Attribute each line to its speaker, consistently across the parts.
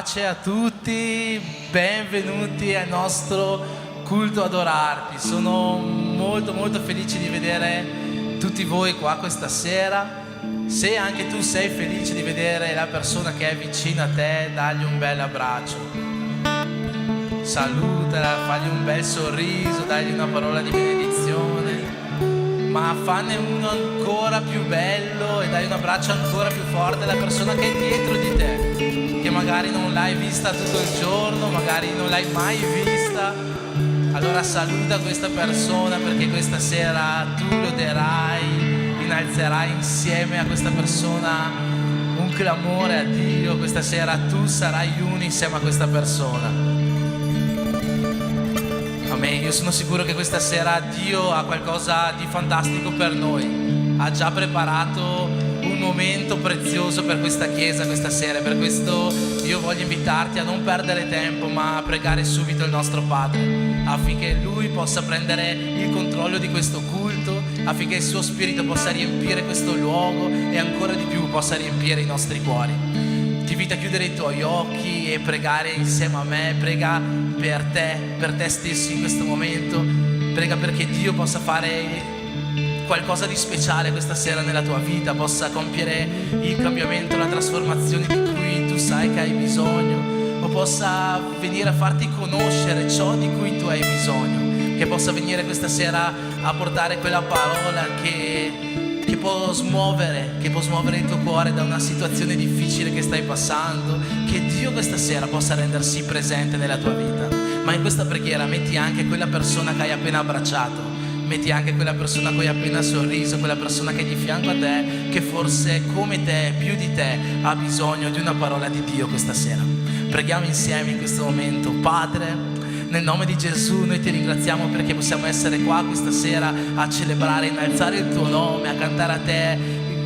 Speaker 1: Pace a tutti, benvenuti al nostro culto adorarti. Sono molto felice di vedere tutti voi qua questa sera. Se anche tu sei felice di vedere la persona che è vicino a te, dagli un bel abbraccio, salutala, fagli un bel sorriso, dagli una parola di benedizione, ma fanne uno ancora più bello e dai un abbraccio ancora più forte alla persona che è dietro di te, che magari non l'hai vista tutto il giorno, magari non l'hai mai vista. Allora saluta questa persona, perché questa sera tu loderai, innalzerai insieme a questa persona un clamore a Dio. Questa sera tu sarai uno insieme a questa persona. Amen. Io sono sicuro che questa sera Dio ha qualcosa di fantastico per noi. Ha già preparato un momento prezioso per questa chiesa questa sera. Per questo io voglio invitarti a non perdere tempo, ma a pregare subito il nostro Padre, affinché Lui possa prendere il controllo di questo culto, affinché il suo Spirito possa riempire questo luogo e ancora di più possa riempire i nostri cuori. Ti invito a chiudere i tuoi occhi e pregare insieme a me. Prega per te stesso in questo momento. Prega perché Dio possa fare qualcosa di speciale questa sera nella tua vita, possa compiere il cambiamento, la trasformazione di cui tu sai che hai bisogno, o possa venire a farti conoscere ciò di cui tu hai bisogno, che possa venire questa sera a portare quella parola che può smuovere il tuo cuore da una situazione difficile che stai passando, che Dio questa sera possa rendersi presente nella tua vita. Ma in questa preghiera metti anche quella persona che hai appena abbracciato, metti anche quella persona a cui hai appena sorriso, quella persona che è di fianco a te, che forse come te, più di te, ha bisogno di una parola di Dio questa sera. Preghiamo insieme in questo momento. Padre, nel nome di Gesù noi ti ringraziamo perché possiamo essere qua questa sera a celebrare, innalzare il tuo nome, a cantare a te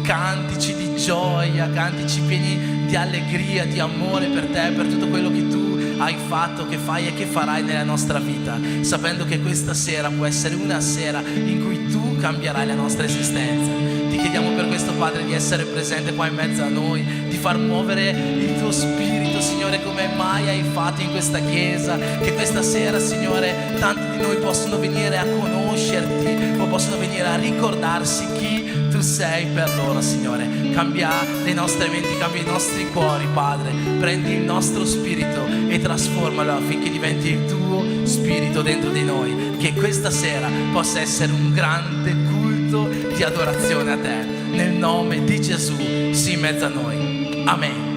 Speaker 1: cantici di gioia, cantici pieni di allegria, di amore per te, per tutto quello che tu hai fatto, che fai e che farai nella nostra vita, sapendo che questa sera può essere una sera in cui tu cambierai la nostra esistenza. Ti chiediamo per questo, Padre, di essere presente qua in mezzo a noi, di far muovere il tuo Spirito, Signore, come mai hai fatto in questa chiesa, che questa sera, Signore, tanti di noi possono venire a conoscerti o possono venire a ricordarsi chi tu sei per loro, Signore. Cambia le nostre menti, cambia i nostri cuori, Padre. Prendi il nostro spirito e trasformalo affinché diventi il tuo spirito dentro di noi, che questa sera possa essere un grande culto di adorazione a te. Nel nome di Gesù, sii in mezzo a noi. Amen.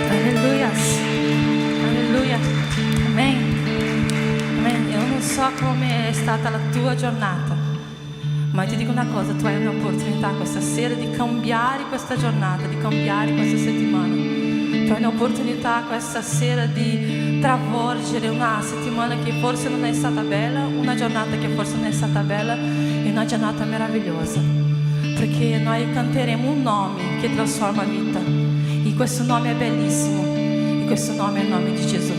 Speaker 2: Alleluia. Alleluia. Amen. Amen. Io non so come è stata la tua giornata, ma ti dico una cosa: tu hai un'opportunità questa sera di cambiare questa giornata, di cambiare questa settimana. Tu hai un'opportunità questa sera di travolgere una settimana che forse non è stata bella, una giornata che forse non è stata bella, e una giornata meravigliosa, perché noi canteremo un nome che trasforma vita, e questo nome è bellissimo, e questo nome è il nome di Gesù.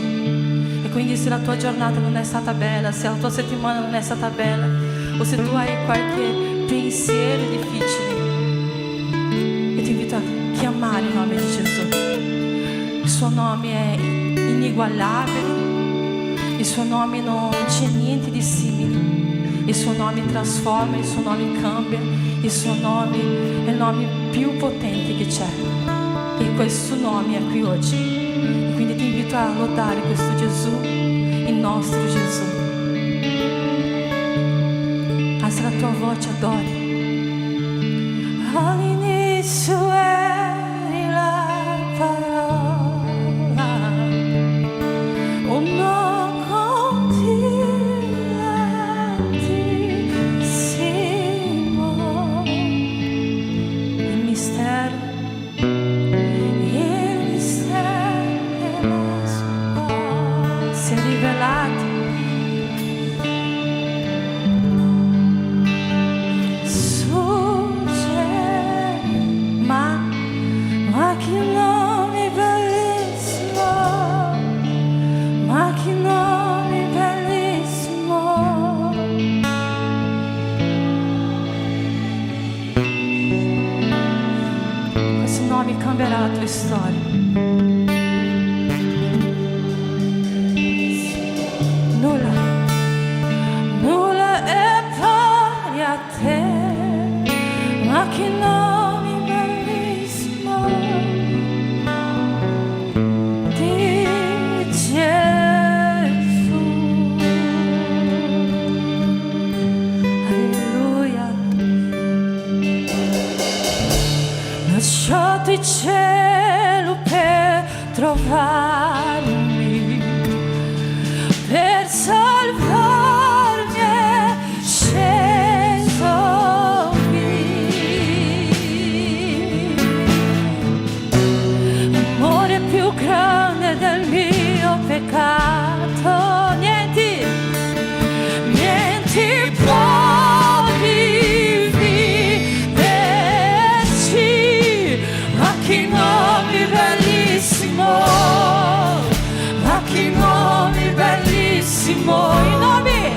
Speaker 2: E quindi se la tua giornata non è stata bella, se la tua settimana non è stata bella, o se tu hai qualche pensiero difficile, io ti invito a chiamare il nome di Gesù. Il suo nome è inigualável, il suo nome non c'è niente di simile, il suo nome trasforma, il suo nome cambia, il suo nome è il nome più potente che c'è, e questo nome è qui oggi. E quindi ti invito a lodare questo Gesù, il nostro Gesù. Alza la tua voce, adori. All'inizio eri la parola, un no continuatissimo, il mistero si è rivelato. Ma che nome bellissimo, ma che nome bellissimo. Questo nome cambierà la tua tua storia. Nulla è pari a te, ma che nome bellissimo di Gesù. Alleluia. Lasciato il cielo per trovarmi, per salvarmi è sceso qui. Amore più grande del mio peccato, niente può dividerci, ma che nome bellissimo, ma che nome bellissimo, il nome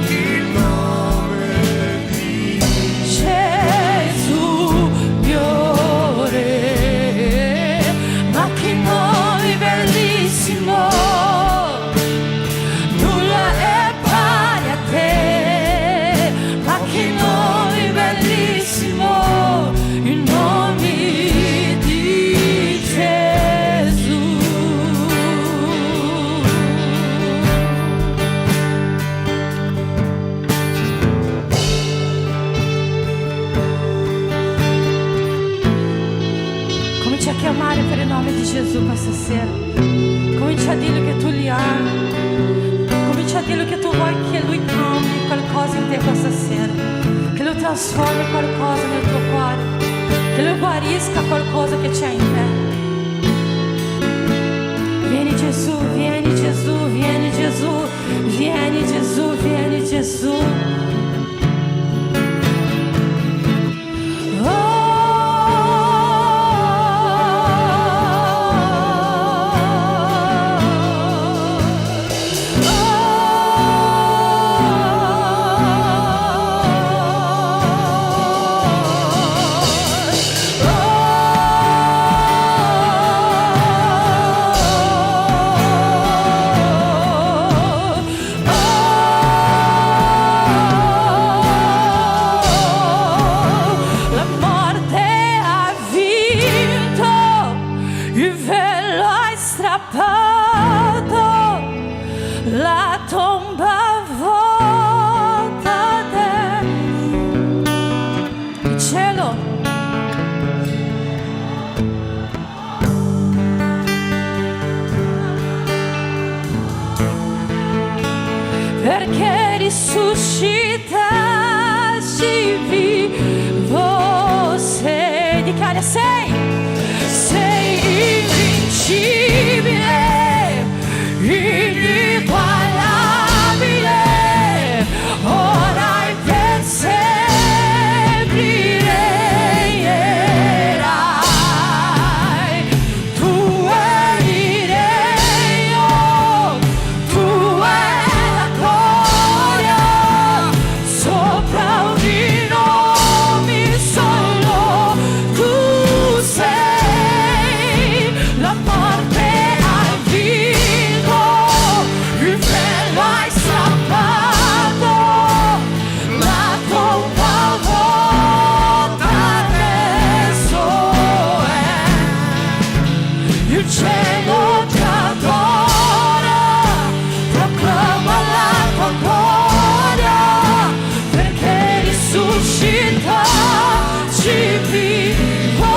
Speaker 2: di Gesù mio Re, ma che nome bellissimo, nulla è pari a te, ma che nome bellissimo, il nome di Gesù. Comincia a chiamare per il nome di Gesù questa sera. Comincia a dirgli che tu li ami. Comincia a dirgli che tu vuoi che lui cambi qualcosa in te questa sera. Che lui trasformi qualcosa nel tuo cuore. Che lui guarisca qualcosa che c'è in te. Vieni Gesù, vieni Gesù, vieni Gesù, vieni Gesù, vieni Gesù. La tomba vuota del cielo. Perché risuscitassi vivo sei, dichiara sei invincibile, inigualabile, ora e per sempre regnerai. Tu eri regno, tu è la gloria, sopra ogni nome solo tu sei. La morte hai vinto, il velo hai strappato, la tomba vuota adesso è. Il cielo ti adora, proclama la tua gloria, perché risuscitaci vivo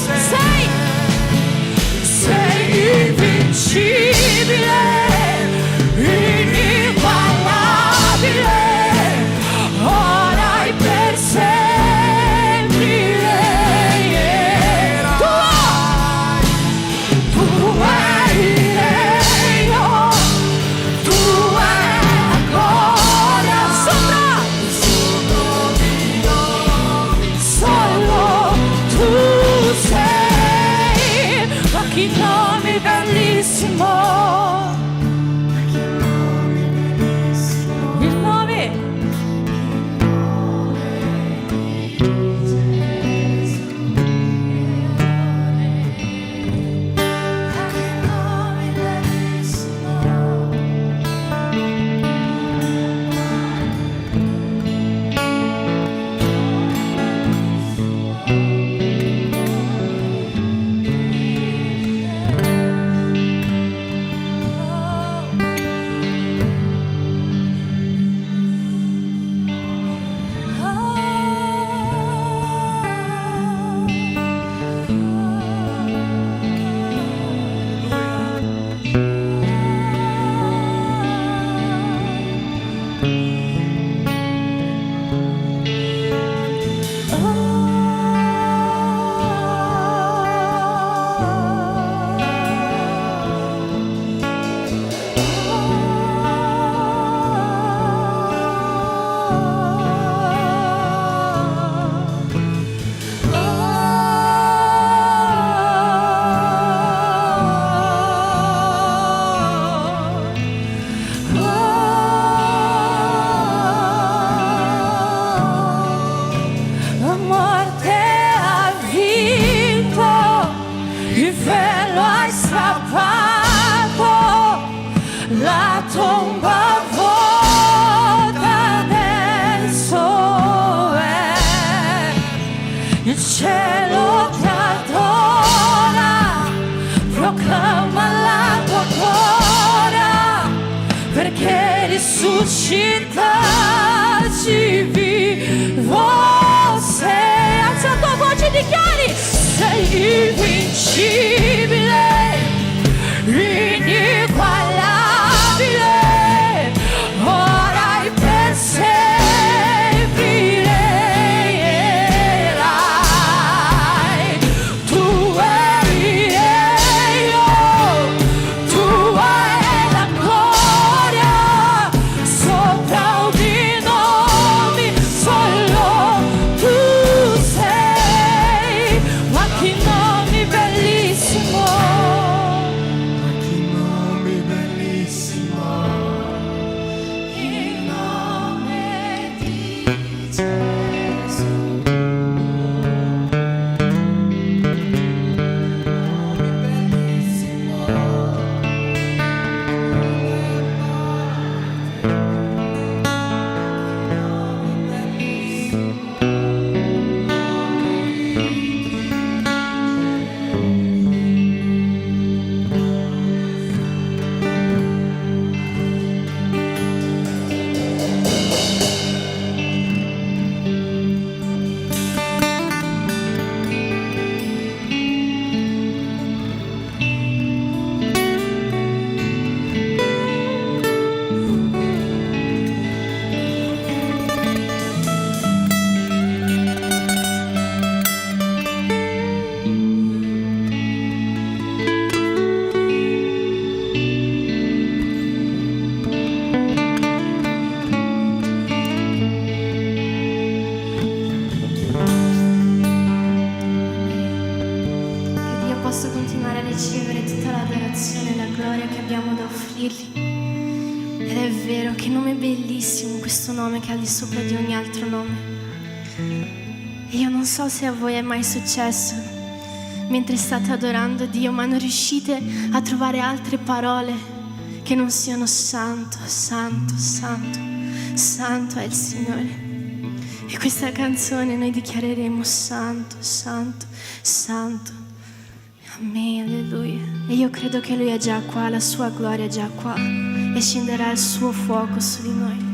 Speaker 2: sei invincibile, inigualabile. che risuscitati vivo sei. Alza la tua voce e dichiari: sei invincibile, inigualabile, ora e per sempre regnerai. Tu eri io, tua è la gloria, sopra ogni nome solo tu sei. Ma che nome bellissimo, il nome di Gesù.
Speaker 3: Che Dio possa continuare a ricevere tutta l'adorazione e la gloria che abbiamo da offrirgli. Ed è vero, che nome bellissimo questo nome che è al di sopra di ogni altro nome. E io non so se a voi è mai successo, mentre state adorando Dio, ma non riuscite a trovare altre parole che non siano santo, santo, santo, santo è il Signore. E questa canzone noi dichiareremo santo, santo, santo. Amen, alleluia. E io credo che Lui è già qua, la sua gloria è già qua e scenderà il suo fuoco su di noi.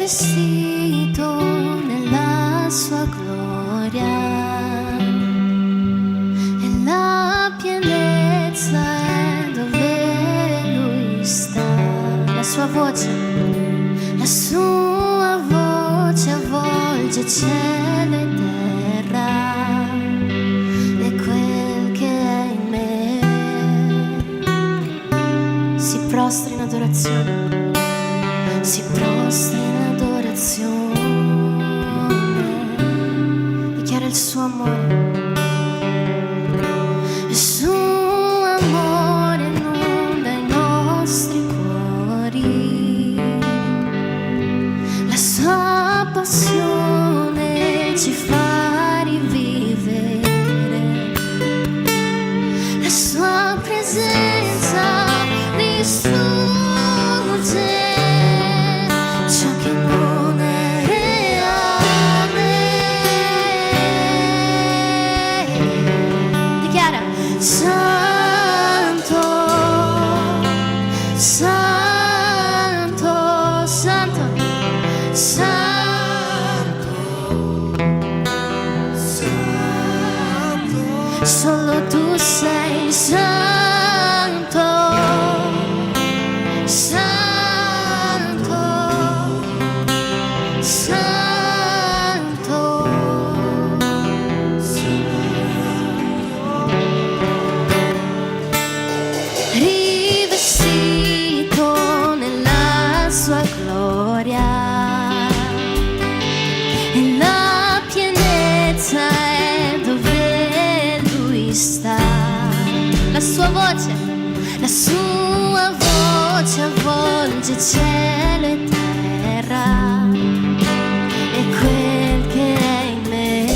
Speaker 3: Rivestito nella sua gloria, e la pienezza è dove Lui sta. La sua voce avvolge cielo e terra, e quel che è in me si prostra in adorazione. Si prostra in adorazione, dichiara il suo amore. Il suo amore inonda i nostri cuori, la sua passione ci fa rivivere, la sua presenza distrugge ciò che non è reale. Dichiara: Santo, Santo, Santo, Santo, Santo. Solo tu sei santo, santo, santo, rivestito nella sua gloria, e la pienezza è dove Lui sta. La sua voce avvolge cielo e terra, e quel che è in me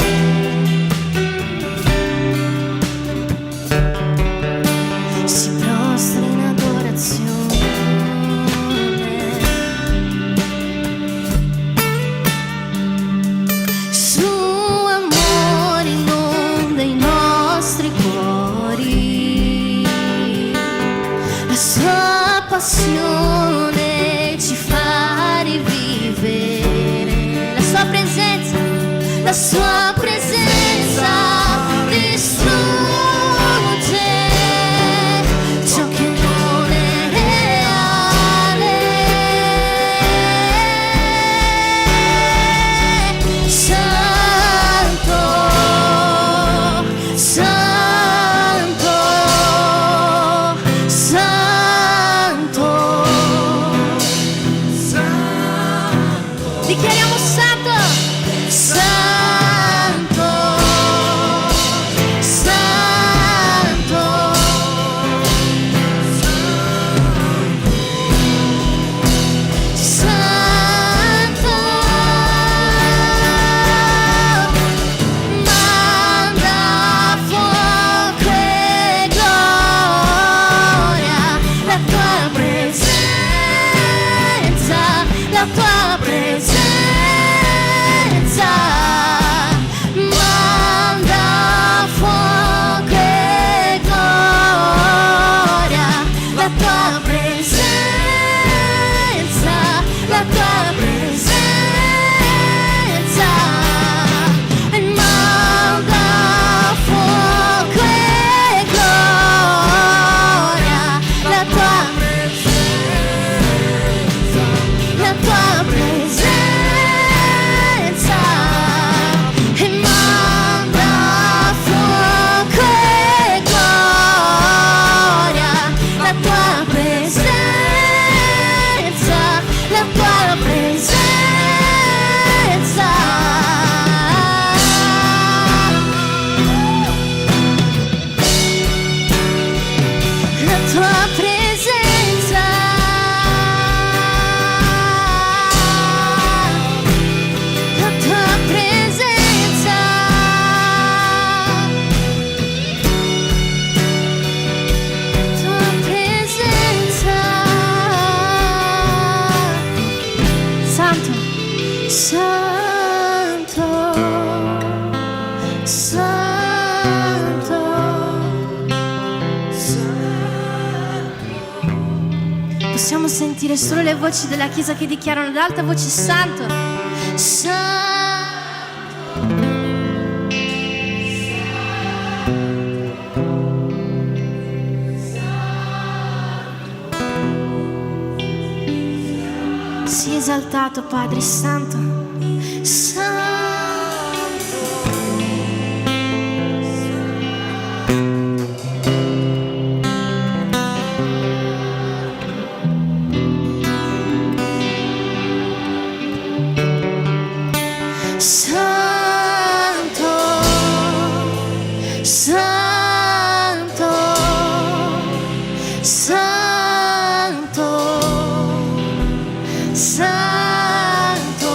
Speaker 3: passione ci fa rivivere. La sua presenza distrugge ciò che non è reale. Santo, Santo, Santo, Santo. Dichiariamo Santo, Santo, Santo, Santo. Manda fuoco e gloria, la tua presenza, la tua presenza. Manda fuoco e gloria, la tua presenza, la tua presenza. E manda fuoco e gloria, la tua presenza, la tua presenza. E manda fuoco e gloria, la tua presenza, la tua presenza. La tua presenza, la tua presenza, tua presenza. Santo, Santo, Santo, Santo. Possiamo sentire solo le voci della Chiesa che dichiarano ad alta voce Santo, Santo. Sii esaltato, Padre Santo, Santo. Santo, Santo, Santo, Santo,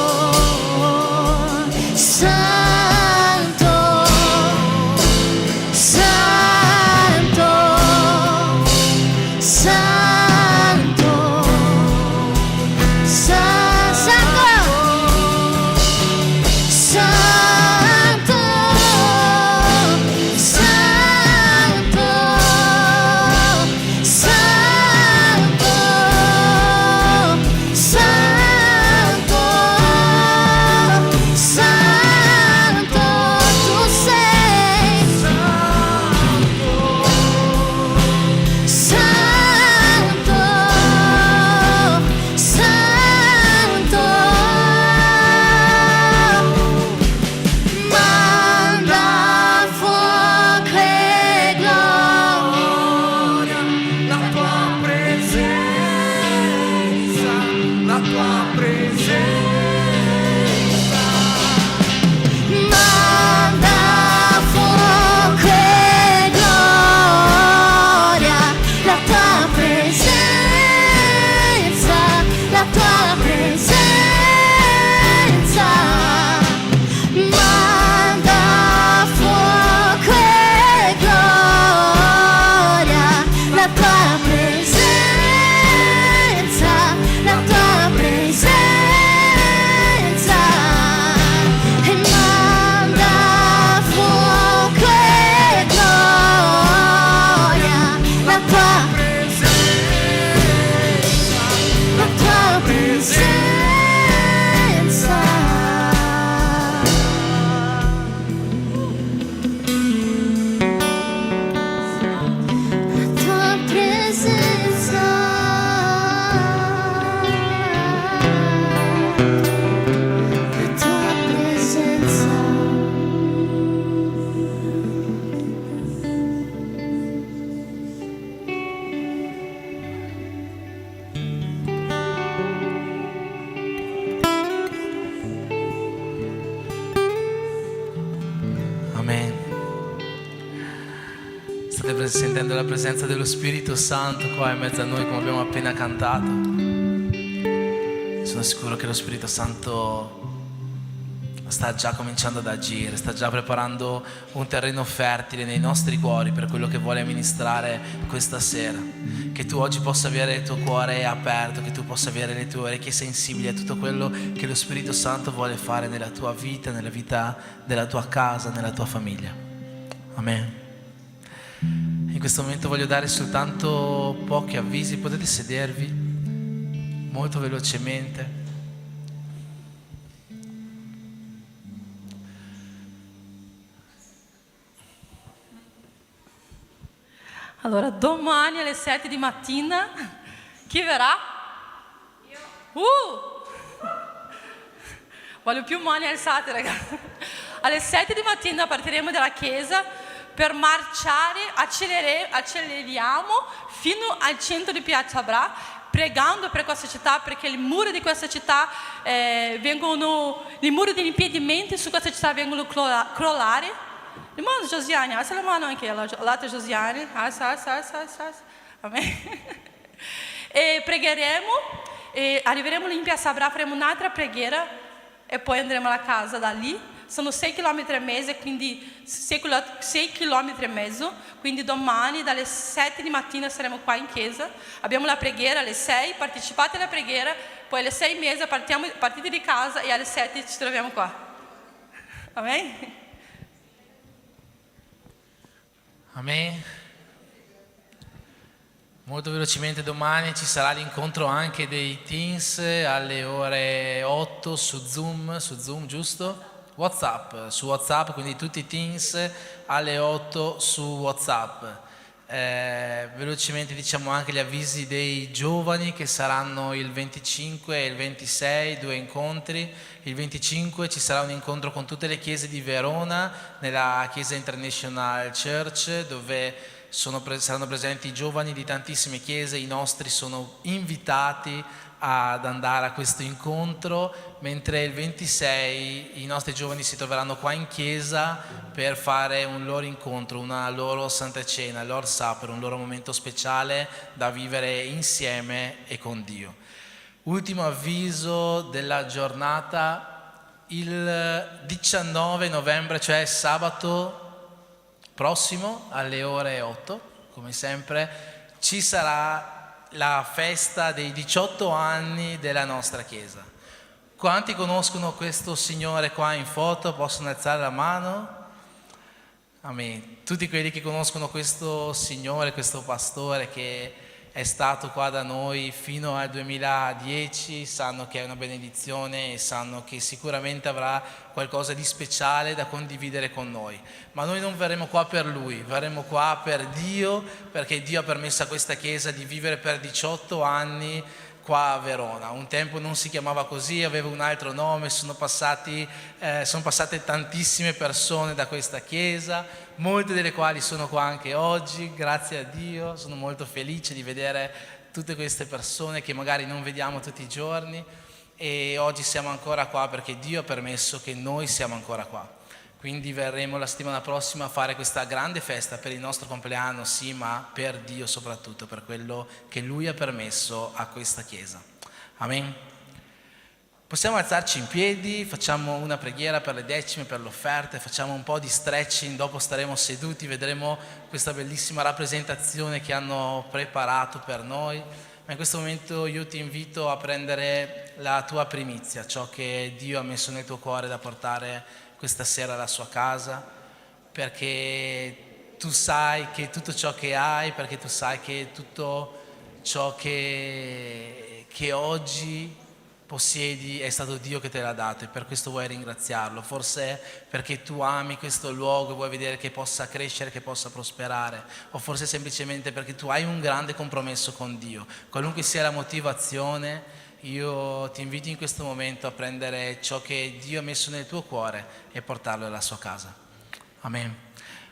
Speaker 1: State sentendo la presenza dello Spirito Santo qua in mezzo a noi, come abbiamo appena cantato. Sono sicuro che lo Spirito Santo sta già cominciando ad agire, sta già preparando un terreno fertile nei nostri cuori per quello che vuole amministrare questa sera. Che tu oggi possa avere il tuo cuore aperto, che tu possa avere le tue orecchie sensibili a tutto quello che lo Spirito Santo vuole fare nella tua vita, nella vita della tua casa, nella tua famiglia. Amen. In questo momento voglio dare soltanto pochi avvisi, potete sedervi molto velocemente.
Speaker 2: Allora, domani alle 7 di mattina, chi verrà? Io. Voglio più mani alzate, ragazzi. Alle 7 di mattina partiremo dalla chiesa per marciare, acceleriamo fino al centro di Piazza Bra, pregando per questa città, perché i muri di questa città i muri degli impedimenti su questa città vengono crollare. Irmã Josiane, alza la mano anche, l'altra Josiane, alza. Amém. E pregheremo, e arriveremo in Piazza Bra, faremo un'altra preghiera e poi andremo a casa da lì. Sono 6 km e mezzo, quindi 6 km e mezzo, quindi domani dalle 7 di mattina saremo qua in chiesa. Abbiamo la preghiera alle 6, partecipate alla preghiera, poi alle 6:30 partite di casa e alle 7 ci troviamo qua. Amen?
Speaker 1: Amen. Molto velocemente domani ci sarà l'incontro anche dei teens alle ore 8 su Zoom, giusto? Su WhatsApp, quindi tutti i teens alle 8 su WhatsApp. Velocemente diciamo anche gli avvisi dei giovani che saranno il 25 e il 26, 2 incontri. Il 25 ci sarà un incontro con tutte le chiese di Verona nella chiesa International Church, dove saranno presenti i giovani di tantissime chiese. I nostri sono invitati ad andare a questo incontro, mentre il 26 i nostri giovani si troveranno qua in chiesa per fare un loro incontro, una loro Santa Cena, il Lord Supper, un loro momento speciale da vivere insieme e con Dio. Ultimo avviso della giornata: il 19 novembre, cioè sabato prossimo alle ore 8, come sempre, ci sarà la festa dei 18 anni della nostra chiesa. Quanti conoscono questo signore qua in foto? Possono alzare la mano? Amen. Tutti quelli che conoscono questo signore, questo pastore che è stato qua da noi fino al 2010, sanno che è una benedizione e sanno che sicuramente avrà qualcosa di speciale da condividere con noi. Ma noi non verremo qua per lui, verremo qua per Dio, perché Dio ha permesso a questa chiesa di vivere per 18 anni qua a Verona. Un tempo non si chiamava così, aveva un altro nome, sono passate tantissime persone da questa chiesa, molte delle quali sono qua anche oggi, grazie a Dio. Sono molto felice di vedere tutte queste persone che magari non vediamo tutti i giorni, e oggi siamo ancora qua perché Dio ha permesso che noi siamo ancora qua. Quindi verremo la settimana prossima a fare questa grande festa per il nostro compleanno, sì, ma per Dio soprattutto, per quello che Lui ha permesso a questa chiesa. Amen. Possiamo alzarci in piedi, facciamo una preghiera per le decime, per le offerte, facciamo un po' di stretching, dopo staremo seduti, vedremo questa bellissima rappresentazione che hanno preparato per noi. Ma in questo momento io ti invito a prendere la tua primizia, ciò che Dio ha messo nel tuo cuore da portare questa sera alla sua casa, perché tu sai che tutto ciò che hai, perché tu sai che tutto ciò che oggi possiedi è stato Dio che te l'ha dato, e per questo vuoi ringraziarlo. Forse perché tu ami questo luogo, vuoi vedere che possa crescere, che possa prosperare, o forse semplicemente perché tu hai un grande compromesso con Dio. Qualunque sia la motivazione, io ti invito in questo momento a prendere ciò che Dio ha messo nel tuo cuore e portarlo alla sua casa. Amen.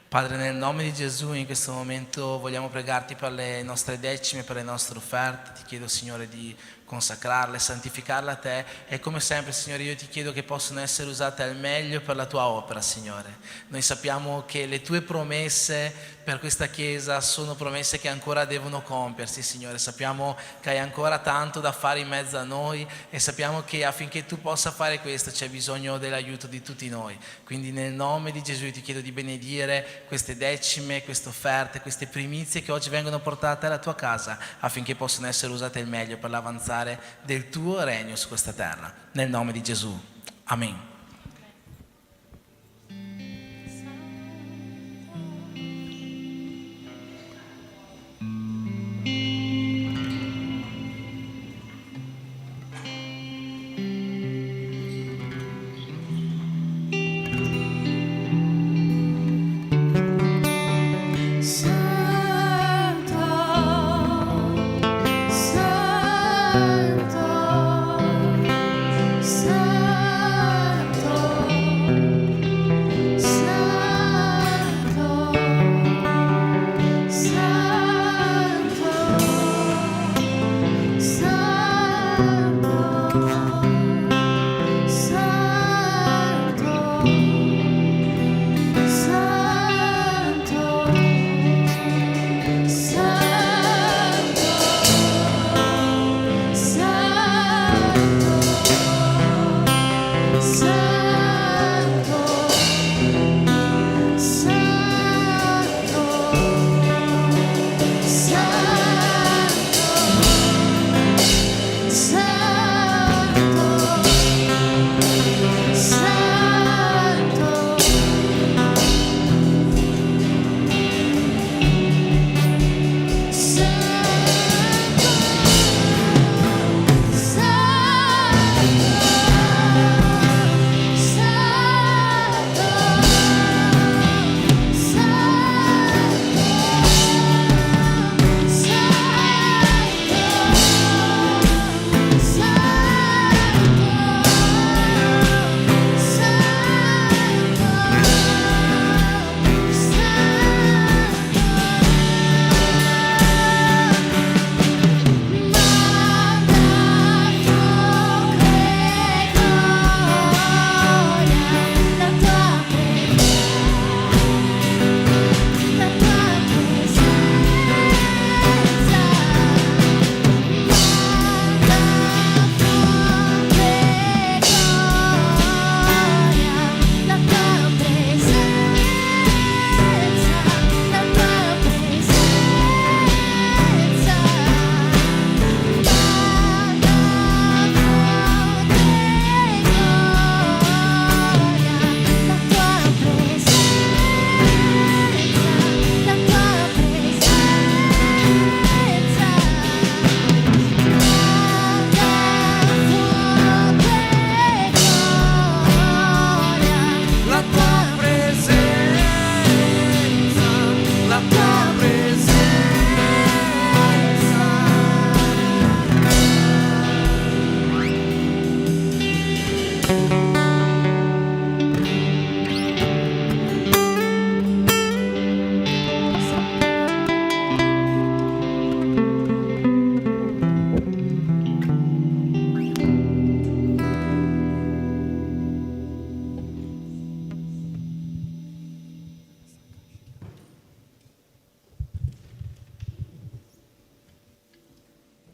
Speaker 1: Padre, nel nome di Gesù, in questo momento vogliamo pregarti per le nostre decime, per le nostre offerte. Ti chiedo, Signore, di consacrarle, santificarle a te, e come sempre, Signore, io ti chiedo che possano essere usate al meglio per la tua opera, Signore. Noi sappiamo che le tue promesse per questa Chiesa sono promesse che ancora devono compiersi, Signore. Sappiamo che hai ancora tanto da fare in mezzo a noi, e sappiamo che affinché tu possa fare questo c'è bisogno dell'aiuto di tutti noi. Quindi nel nome di Gesù io ti chiedo di benedire queste decime, queste offerte, queste primizie che oggi vengono portate alla tua casa, affinché possano essere usate al meglio per l'avanzare del tuo regno su questa terra. Nel nome di Gesù. Amen.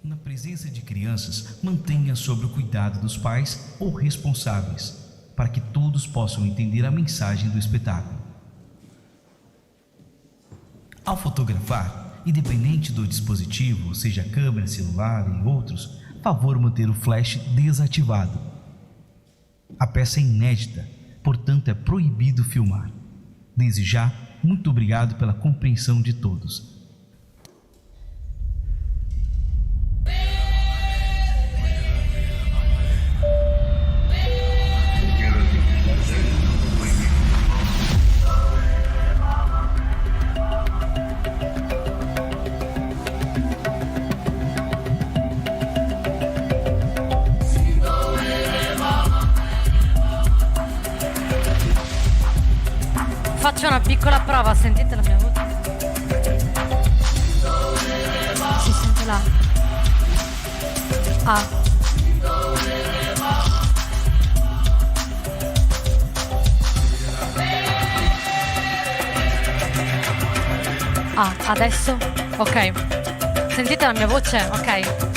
Speaker 4: Na presença de crianças, mantenha sob o cuidado dos pais ou responsáveis, para que todos possam entender a mensagem do espetáculo. Ao fotografar, independente do dispositivo, seja câmera, celular e outros, favor manter o flash desativado. A peça é inédita, portanto é proibido filmar. Desde já, muito obrigado pela compreensão de todos.
Speaker 5: Faccio una piccola prova, sentite la mia voce? Si sente là. Adesso? Ok. Sentite la mia voce? Ok.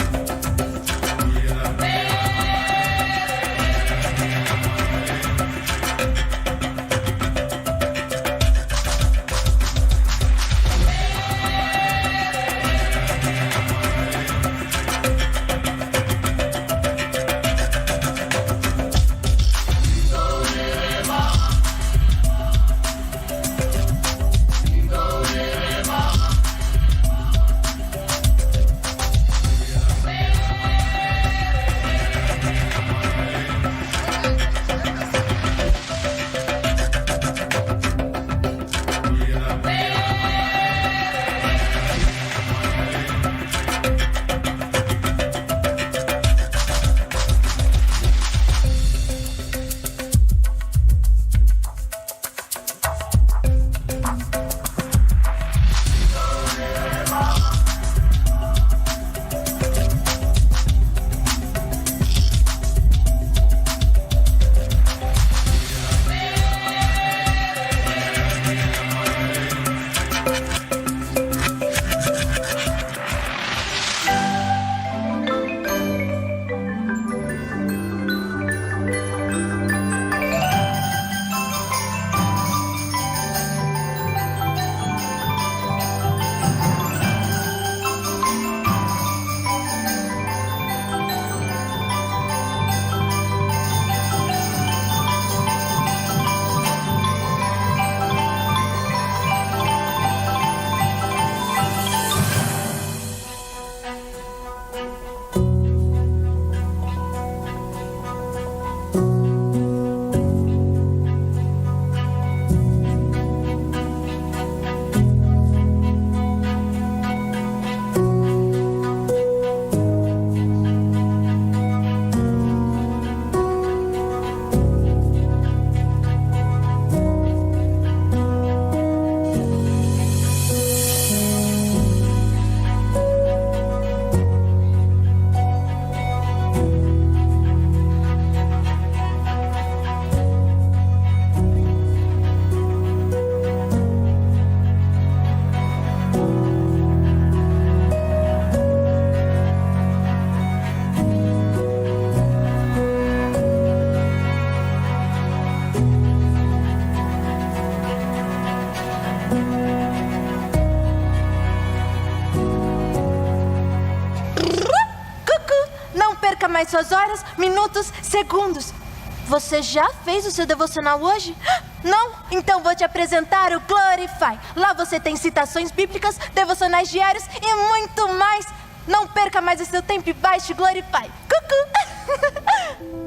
Speaker 6: mais suas horas, minutos, segundos. Você já fez o seu devocional hoje? Não? Então vou te apresentar o Glorify. Lá você tem citações bíblicas, devocionais diários e muito mais. Não perca mais o seu tempo e baixe Glorify. Cucu!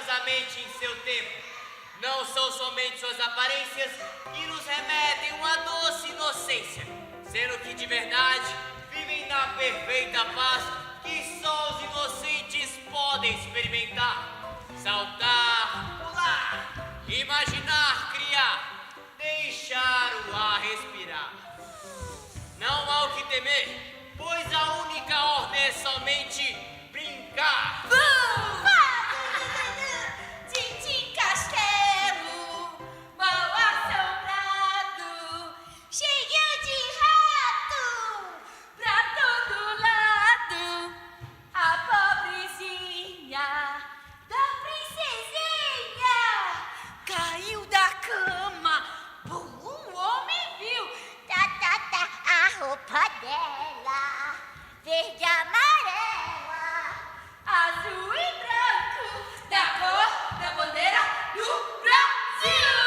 Speaker 7: maravilhosamente em seu tempo. Não são somente suas aparências que nos remetem uma doce inocência, sendo que de verdade vivem na perfeita paz que só os inocentes podem experimentar. Saltar, pular, imaginar, criar, deixar o ar respirar. Não há o que temer, pois a única ordem é somente brincar.
Speaker 8: Tintim Castelo, mal assombrado, cheio de rato, pra todo lado. A pobrezinha da princesinha caiu da cama, um homem viu, a roupa dela, verde e amarela, azul e branco, da cor da bandeira do Brasil.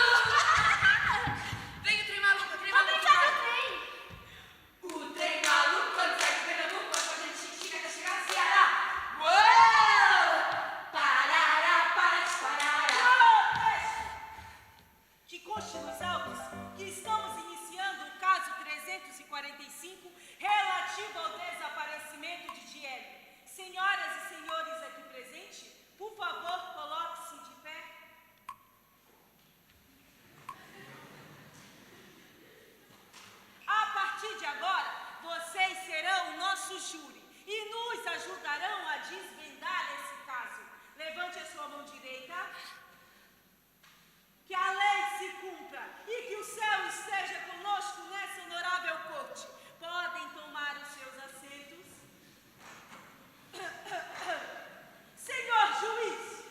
Speaker 8: Vem o trem maluco, o trem maluco, quando sai de Pernambuco, vai fazer xixi até chegar no Ceará. Uou! Parará, parará.
Speaker 9: Que conste nos autos que estamos iniciando o caso 345 relativo ao desaparecimento de Diele. Senhoras e senhores aqui presentes, por favor, coloque-se de pé. A partir de agora, vocês serão o nosso júri e nos ajudarão a desvendar esse caso. Levante a sua mão direita. Que a lei se cumpra e que o céu esteja conosco nessa honorável corte. Podem tomar os seus assentos. Senhor juiz,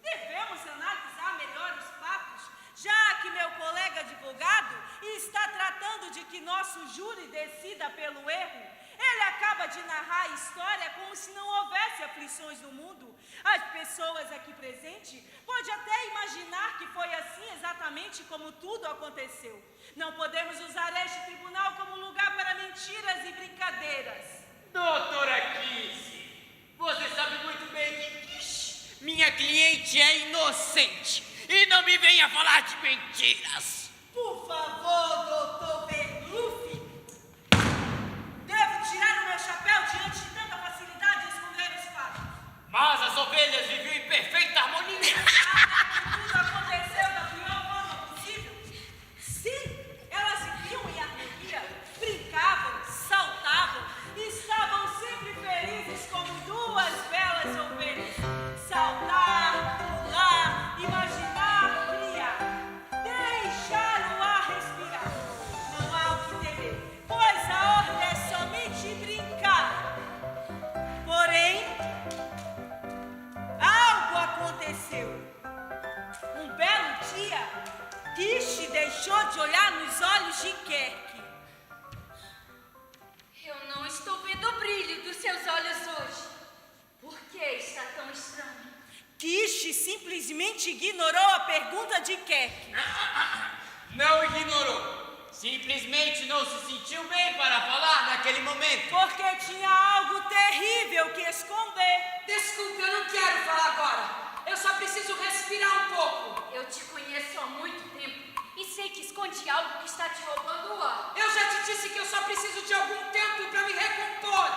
Speaker 9: devemos analisar melhor os fatos, já que meu colega advogado está tratando de que nosso júri decida pelo erro. Ele acaba de narrar a história como se não houvesse aflições no mundo. As pessoas aqui presentes podem até imaginar que foi assim exatamente como tudo aconteceu. Não podemos usar este tribunal como lugar para mentiras e brincadeiras.
Speaker 7: Doutora Kissy, você sabe muito bem que minha cliente é inocente e não me venha falar de mentiras.
Speaker 9: Por favor, doutor Berlufi. Devo tirar o meu chapéu diante de tanta facilidade em esconder os fatos.
Speaker 7: Mas as ovelhas viviam em perfeita harmonia.
Speaker 9: Tudo aconteceu da pior forma possível. Sim, elas viviam em harmonia, brincavam, saltavam, estavam sempre felizes como duas belas ovelhas. Saltar, pular, imaginar, criar, deixar o ar respirar. Não há o que temer, pois a ordem é somente brincar. Porém, algo aconteceu. Um belo dia, Kishi deixou de olhar nos olhos de Kirk.
Speaker 8: Eu não estou vendo o brilho dos seus olhos hoje. Por que está tão estranho?
Speaker 9: Kishi simplesmente ignorou a pergunta de Kirk.
Speaker 7: Não ignorou. Simplesmente não se sentiu bem para falar naquele momento.
Speaker 9: Porque tinha algo terrível que esconder.
Speaker 10: Desculpe, eu não quero falar agora. Eu só preciso respirar um pouco.
Speaker 8: Eu te conheço há muito tempo e sei que esconde algo que está te roubando o ar.
Speaker 10: Eu já te disse que eu só preciso de algum tempo para me recompor.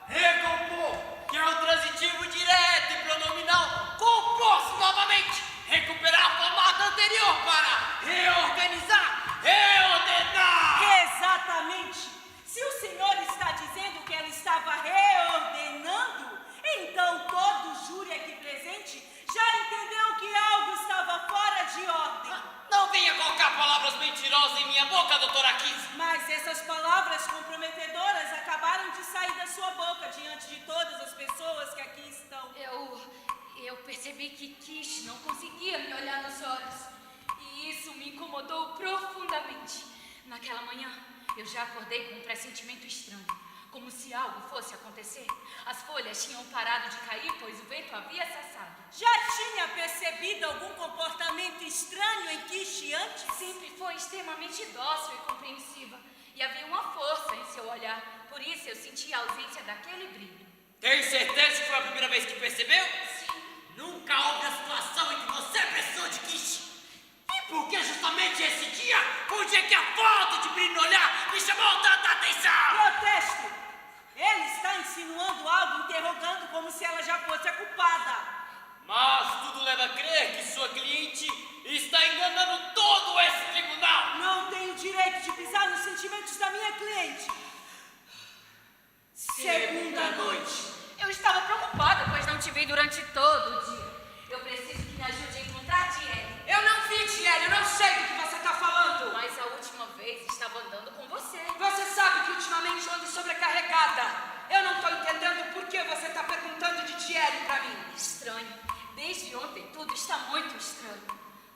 Speaker 7: Recompor, que é o transitivo direto e pronominal. Compor-se novamente. Recuperar a formato anterior para reorganizar, reordenar.
Speaker 9: Exatamente. Se o senhor está dizendo que ela estava reordenando, então todo o júri aqui presente já entendeu que algo estava fora de ordem.
Speaker 7: Não venha colocar palavras mentirosas em minha boca, doutora Kissy.
Speaker 9: Mas essas palavras comprometedoras acabaram de sair da sua boca diante de todas as pessoas que aqui estão.
Speaker 8: Eu percebi que Kish não conseguia me olhar nos olhos. E isso me incomodou profundamente. Naquela manhã, eu já acordei com um pressentimento estranho. Como se algo fosse acontecer. As folhas tinham parado de cair, pois o vento havia cessado.
Speaker 9: Já tinha percebido algum comportamento estranho em Kishi antes?
Speaker 8: Sempre foi extremamente dócil e compreensiva. E havia uma força em seu olhar. Por isso eu senti a ausência daquele brilho.
Speaker 7: Tem certeza que foi a primeira vez que percebeu?
Speaker 8: Sim.
Speaker 7: Nunca houve a situação em que você precisou de Kish. E por que justamente esse dia foi o dia que a falta de brilho no olhar me chamou tanta atenção?
Speaker 9: Protesto! Ele está insinuando algo, interrogando como se ela já fosse a culpada.
Speaker 7: Mas tudo leva a crer que sua cliente está enganando todo esse tribunal.
Speaker 9: Não tenho direito de pisar nos sentimentos da minha cliente. Segunda noite.
Speaker 8: Eu estava preocupada, pois não te vi durante todo o dia. Eu preciso que me ajude a encontrar Diele.
Speaker 10: Eu não vi, Diele, eu não sei do que você está falando.
Speaker 8: Mas a última vez estava andando com você.
Speaker 10: Você sabe que ultimamente eu ando sobrecarregada. Eu não estou entendendo por que você está perguntando de Diele para mim.
Speaker 8: Estranho. Desde ontem tudo está muito estranho.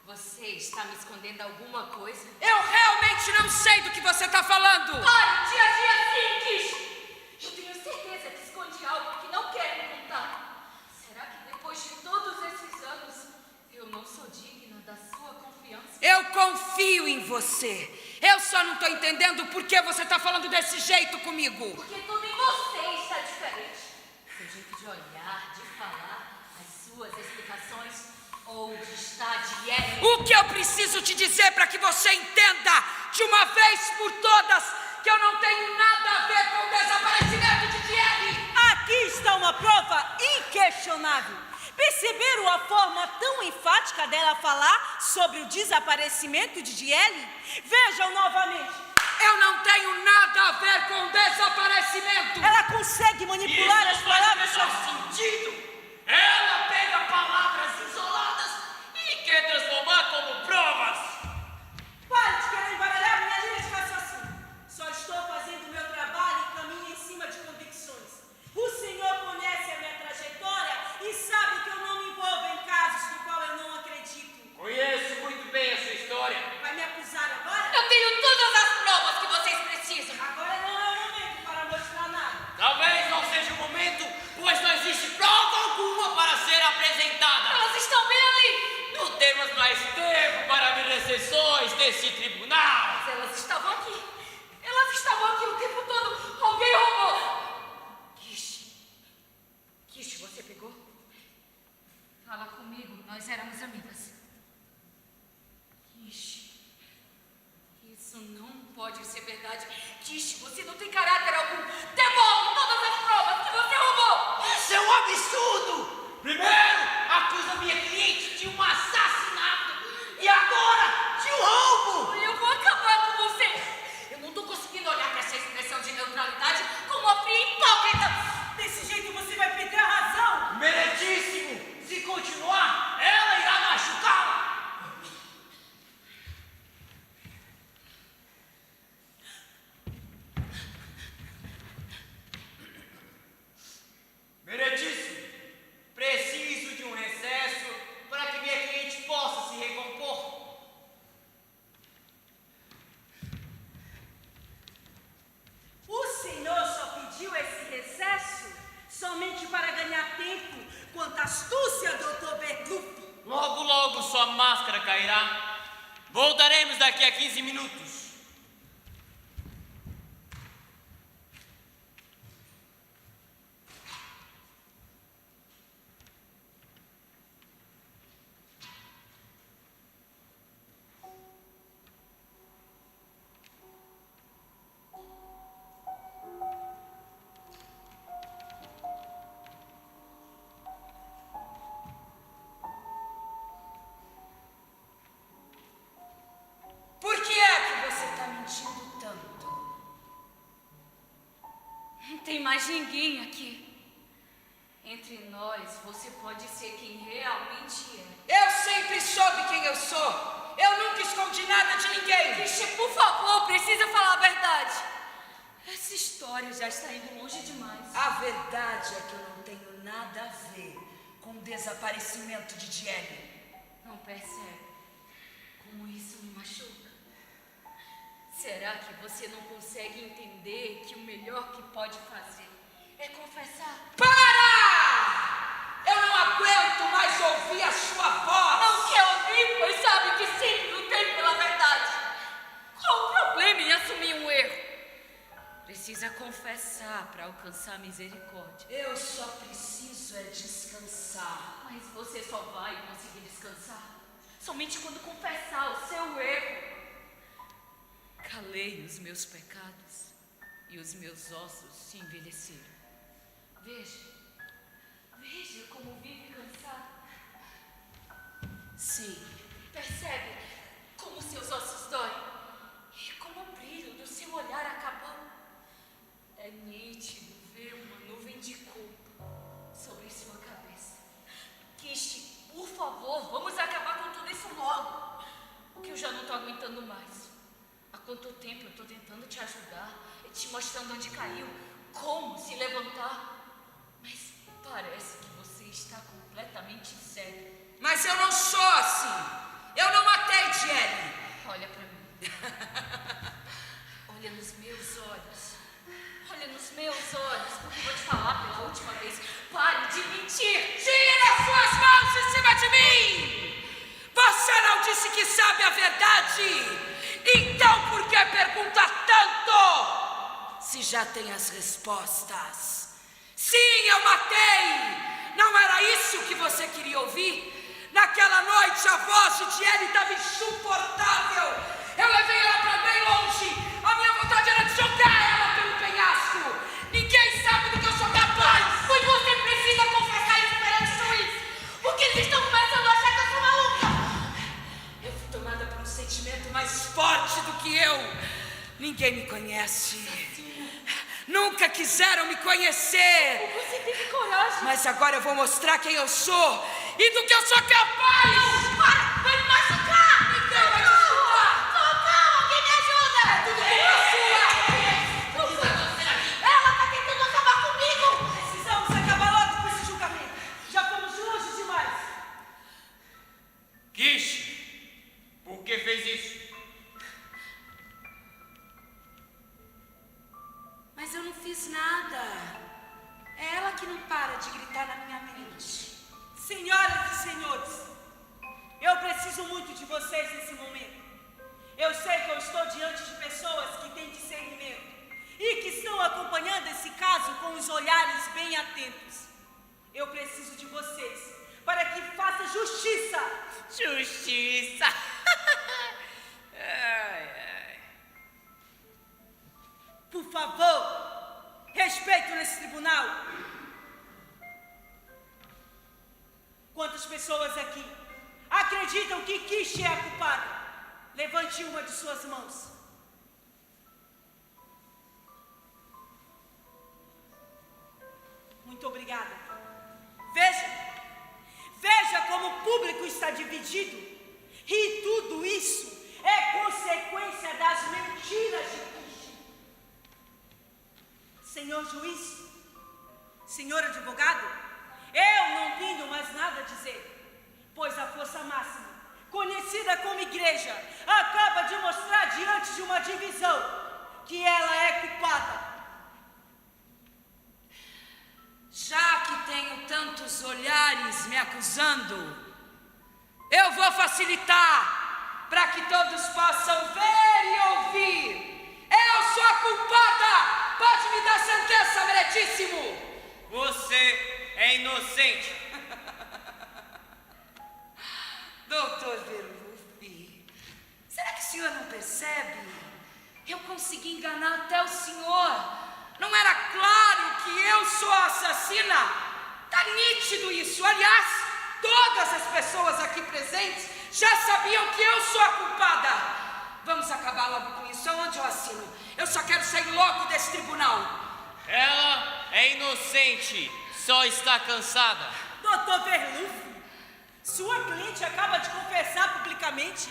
Speaker 8: Você está me escondendo alguma coisa?
Speaker 10: Eu realmente não sei do que você está falando.
Speaker 8: Pare de agir assim, Kish! Eu tenho certeza que esconde algo que não quer me contar. Será que depois de todos esses anos eu não sou digna da sua confiança?
Speaker 10: Eu confio em você. Eu só não estou entendendo por que você está falando desse jeito comigo.
Speaker 8: Porque tudo em você está diferente. Seu jeito de olhar, de falar, as suas explicações. Onde está Diele?
Speaker 10: O que eu preciso te dizer para que você entenda de uma vez por todas que eu não tenho nada a ver com o desaparecimento de Diele?
Speaker 9: Aqui está uma prova inquestionável. Perceberam a forma tão enfática dela falar sobre o desaparecimento de Diele? Vejam novamente.
Speaker 10: Eu não tenho nada a ver com o desaparecimento.
Speaker 9: Ela consegue manipular as palavras.
Speaker 7: Isso faz sentido. Ela pega palavras isoladas e quer transformar como provas.
Speaker 9: Pare de querer embaralhar minha linha de raciocínio. Só estou fazendo o meu trabalho e caminho em cima de convicções. O Senhor conhece a minha trajetória e sabe que eu não me envolvo em casos no qual eu não acredito.
Speaker 7: Conheço muito bem a sua história.
Speaker 9: Vai me acusar agora?
Speaker 8: Eu tenho todas as provas que vocês precisam.
Speaker 9: Agora não é o momento para mostrar nada.
Speaker 7: Talvez não seja o momento, pois não existe prova alguma para ser apresentada.
Speaker 8: Elas estão bem ali.
Speaker 7: Não temos mais tempo para abrir as sessões desse tribunal.
Speaker 8: Mas elas estavam aqui. Elas estavam aqui o tempo todo. Alguém roubou. Kish, você pegou? Fala comigo, nós éramos amigas. Kish, isso não pode ser verdade. Kish, você não tem caráter algum. Devolve todas as provas que você roubou.
Speaker 7: Isso é um absurdo! Primeiro, acusa minha cliente de um assassinato e agora de um roubo!
Speaker 8: Eu vou acabar com você. Eu não tô conseguindo olhar para essa expressão de neutralidade como uma fria hipócrita.
Speaker 9: Desse jeito você vai perder a razão.
Speaker 7: Meritíssimo! Se continuar, ela irá machucá-la! Meritíssimo! Preciso de um recesso para que minha cliente possa se recompor.
Speaker 9: O Senhor só pediu esse recesso somente para ganhar tempo quanto à astúcia, Dr. Bertuffi.
Speaker 7: Logo, logo sua máscara cairá. Voltaremos daqui a 15 minutos.
Speaker 10: Por que é que você está mentindo tanto?
Speaker 8: Não tem mais ninguém aqui. Entre nós, você pode ser quem realmente é.
Speaker 10: Eu sempre soube quem eu sou. Eu nunca escondi nada de ninguém.
Speaker 8: Kish, por favor, precisa falar a verdade. Essa história já está indo longe demais.
Speaker 10: A verdade é que eu não tenho nada a ver com o desaparecimento de Diele.
Speaker 8: Não percebe como isso me machuca? Será que você não consegue entender que o melhor que pode fazer é confessar?
Speaker 10: Para! Eu não aguento mais ouvir a sua voz.
Speaker 8: Não quer ouvir, pois sabe que sempre lutei pela verdade. Qual o problema em assumir um erro? Precisa confessar descansar para alcançar misericórdia.
Speaker 10: Eu só preciso é descansar.
Speaker 8: Mas você só vai conseguir descansar somente quando confessar o seu erro. Calei os meus pecados e os meus ossos se envelheceram. Veja como vive cansado.
Speaker 10: Sim.
Speaker 8: Percebe como seus ossos doem e como o brilho do seu olhar acabou. É nítido ver uma nuvem de culpa sobre sua cabeça. Kishi, por favor, vamos acabar com tudo isso logo, porque eu já não estou aguentando mais. Há quanto tempo eu estou tentando te ajudar, te mostrando onde caiu, como se levantar, mas parece que você está completamente cego.
Speaker 10: Mas eu não sou assim. Eu não matei Jenny.
Speaker 8: Olha pra mim. Olha nos meus olhos. Olha nos meus olhos, porque eu vou te falar pela última vez. Pare de mentir.
Speaker 10: Tire as suas mãos de cima de mim. Você não disse que sabe a verdade. Então por que pergunta tanto? Se já tem as respostas. Sim, eu matei. Não era isso que você queria ouvir? Naquela noite a voz de Jenny estava insuportável. Eu levei ela para bem longe. A minha vontade era de jogar ela pelo penhasco. Ninguém sabe do que eu sou capaz.
Speaker 8: Pois você precisa confessar isso perante o juiz. Porque eles estão começando a achar que eu sou maluca.
Speaker 10: Eu fui tomada por um sentimento mais forte do que eu. Ninguém me conhece. Nunca quiseram me conhecer.
Speaker 8: Você teve coragem.
Speaker 10: Mas agora eu vou mostrar quem eu sou e do que eu sou capaz.
Speaker 8: Não, para! Vai me machucar!
Speaker 10: Ninguém vai te escutar.
Speaker 8: Socorro! Alguém me ajuda!
Speaker 10: Tudo culpa sua.
Speaker 8: Não foi você aqui. Ela tá tentando acabar comigo.
Speaker 9: Precisamos acabar logo com esse julgamento. Já fomos longe demais.
Speaker 7: Kishi, por que fez isso?
Speaker 10: Mas eu não fiz nada. É ela que não para de gritar na minha mente.
Speaker 9: Senhoras e senhores, eu preciso muito de vocês nesse momento. Eu sei que eu estou diante de pessoas que têm discernimento e que estão acompanhando esse caso com os olhares bem atentos. Eu preciso de vocês para que faça justiça.
Speaker 7: Justiça! Ai, ai.
Speaker 9: Por favor, respeito nesse tribunal. Quantas pessoas aqui acreditam que Kishi é a culpada? Levante uma de suas mãos. Muito obrigada. Veja como o público está dividido. E tudo isso é consequência das mentiras de Kishi. Senhor juiz, senhor advogado, eu não tenho mais nada a dizer, pois a força máxima, conhecida como igreja, acaba de mostrar diante de uma divisão que ela é culpada.
Speaker 10: Já que tenho tantos olhares me acusando, eu vou facilitar para que todos possam ver e ouvir. Eu sou a culpada! Pode me dar sentença, meritíssimo!
Speaker 7: Você é inocente.
Speaker 10: Doutor Verlufi, será que o senhor não percebe? Eu consegui enganar até o senhor. Não era claro que eu sou a assassina? Tá nítido isso. Aliás, todas as pessoas aqui presentes já sabiam que eu sou a culpada. Vamos acabar logo com isso. Aonde eu assino? Eu só quero sair logo desse tribunal.
Speaker 7: Ela é inocente, só está cansada.
Speaker 9: Doutor Verlufi, sua cliente acaba de confessar publicamente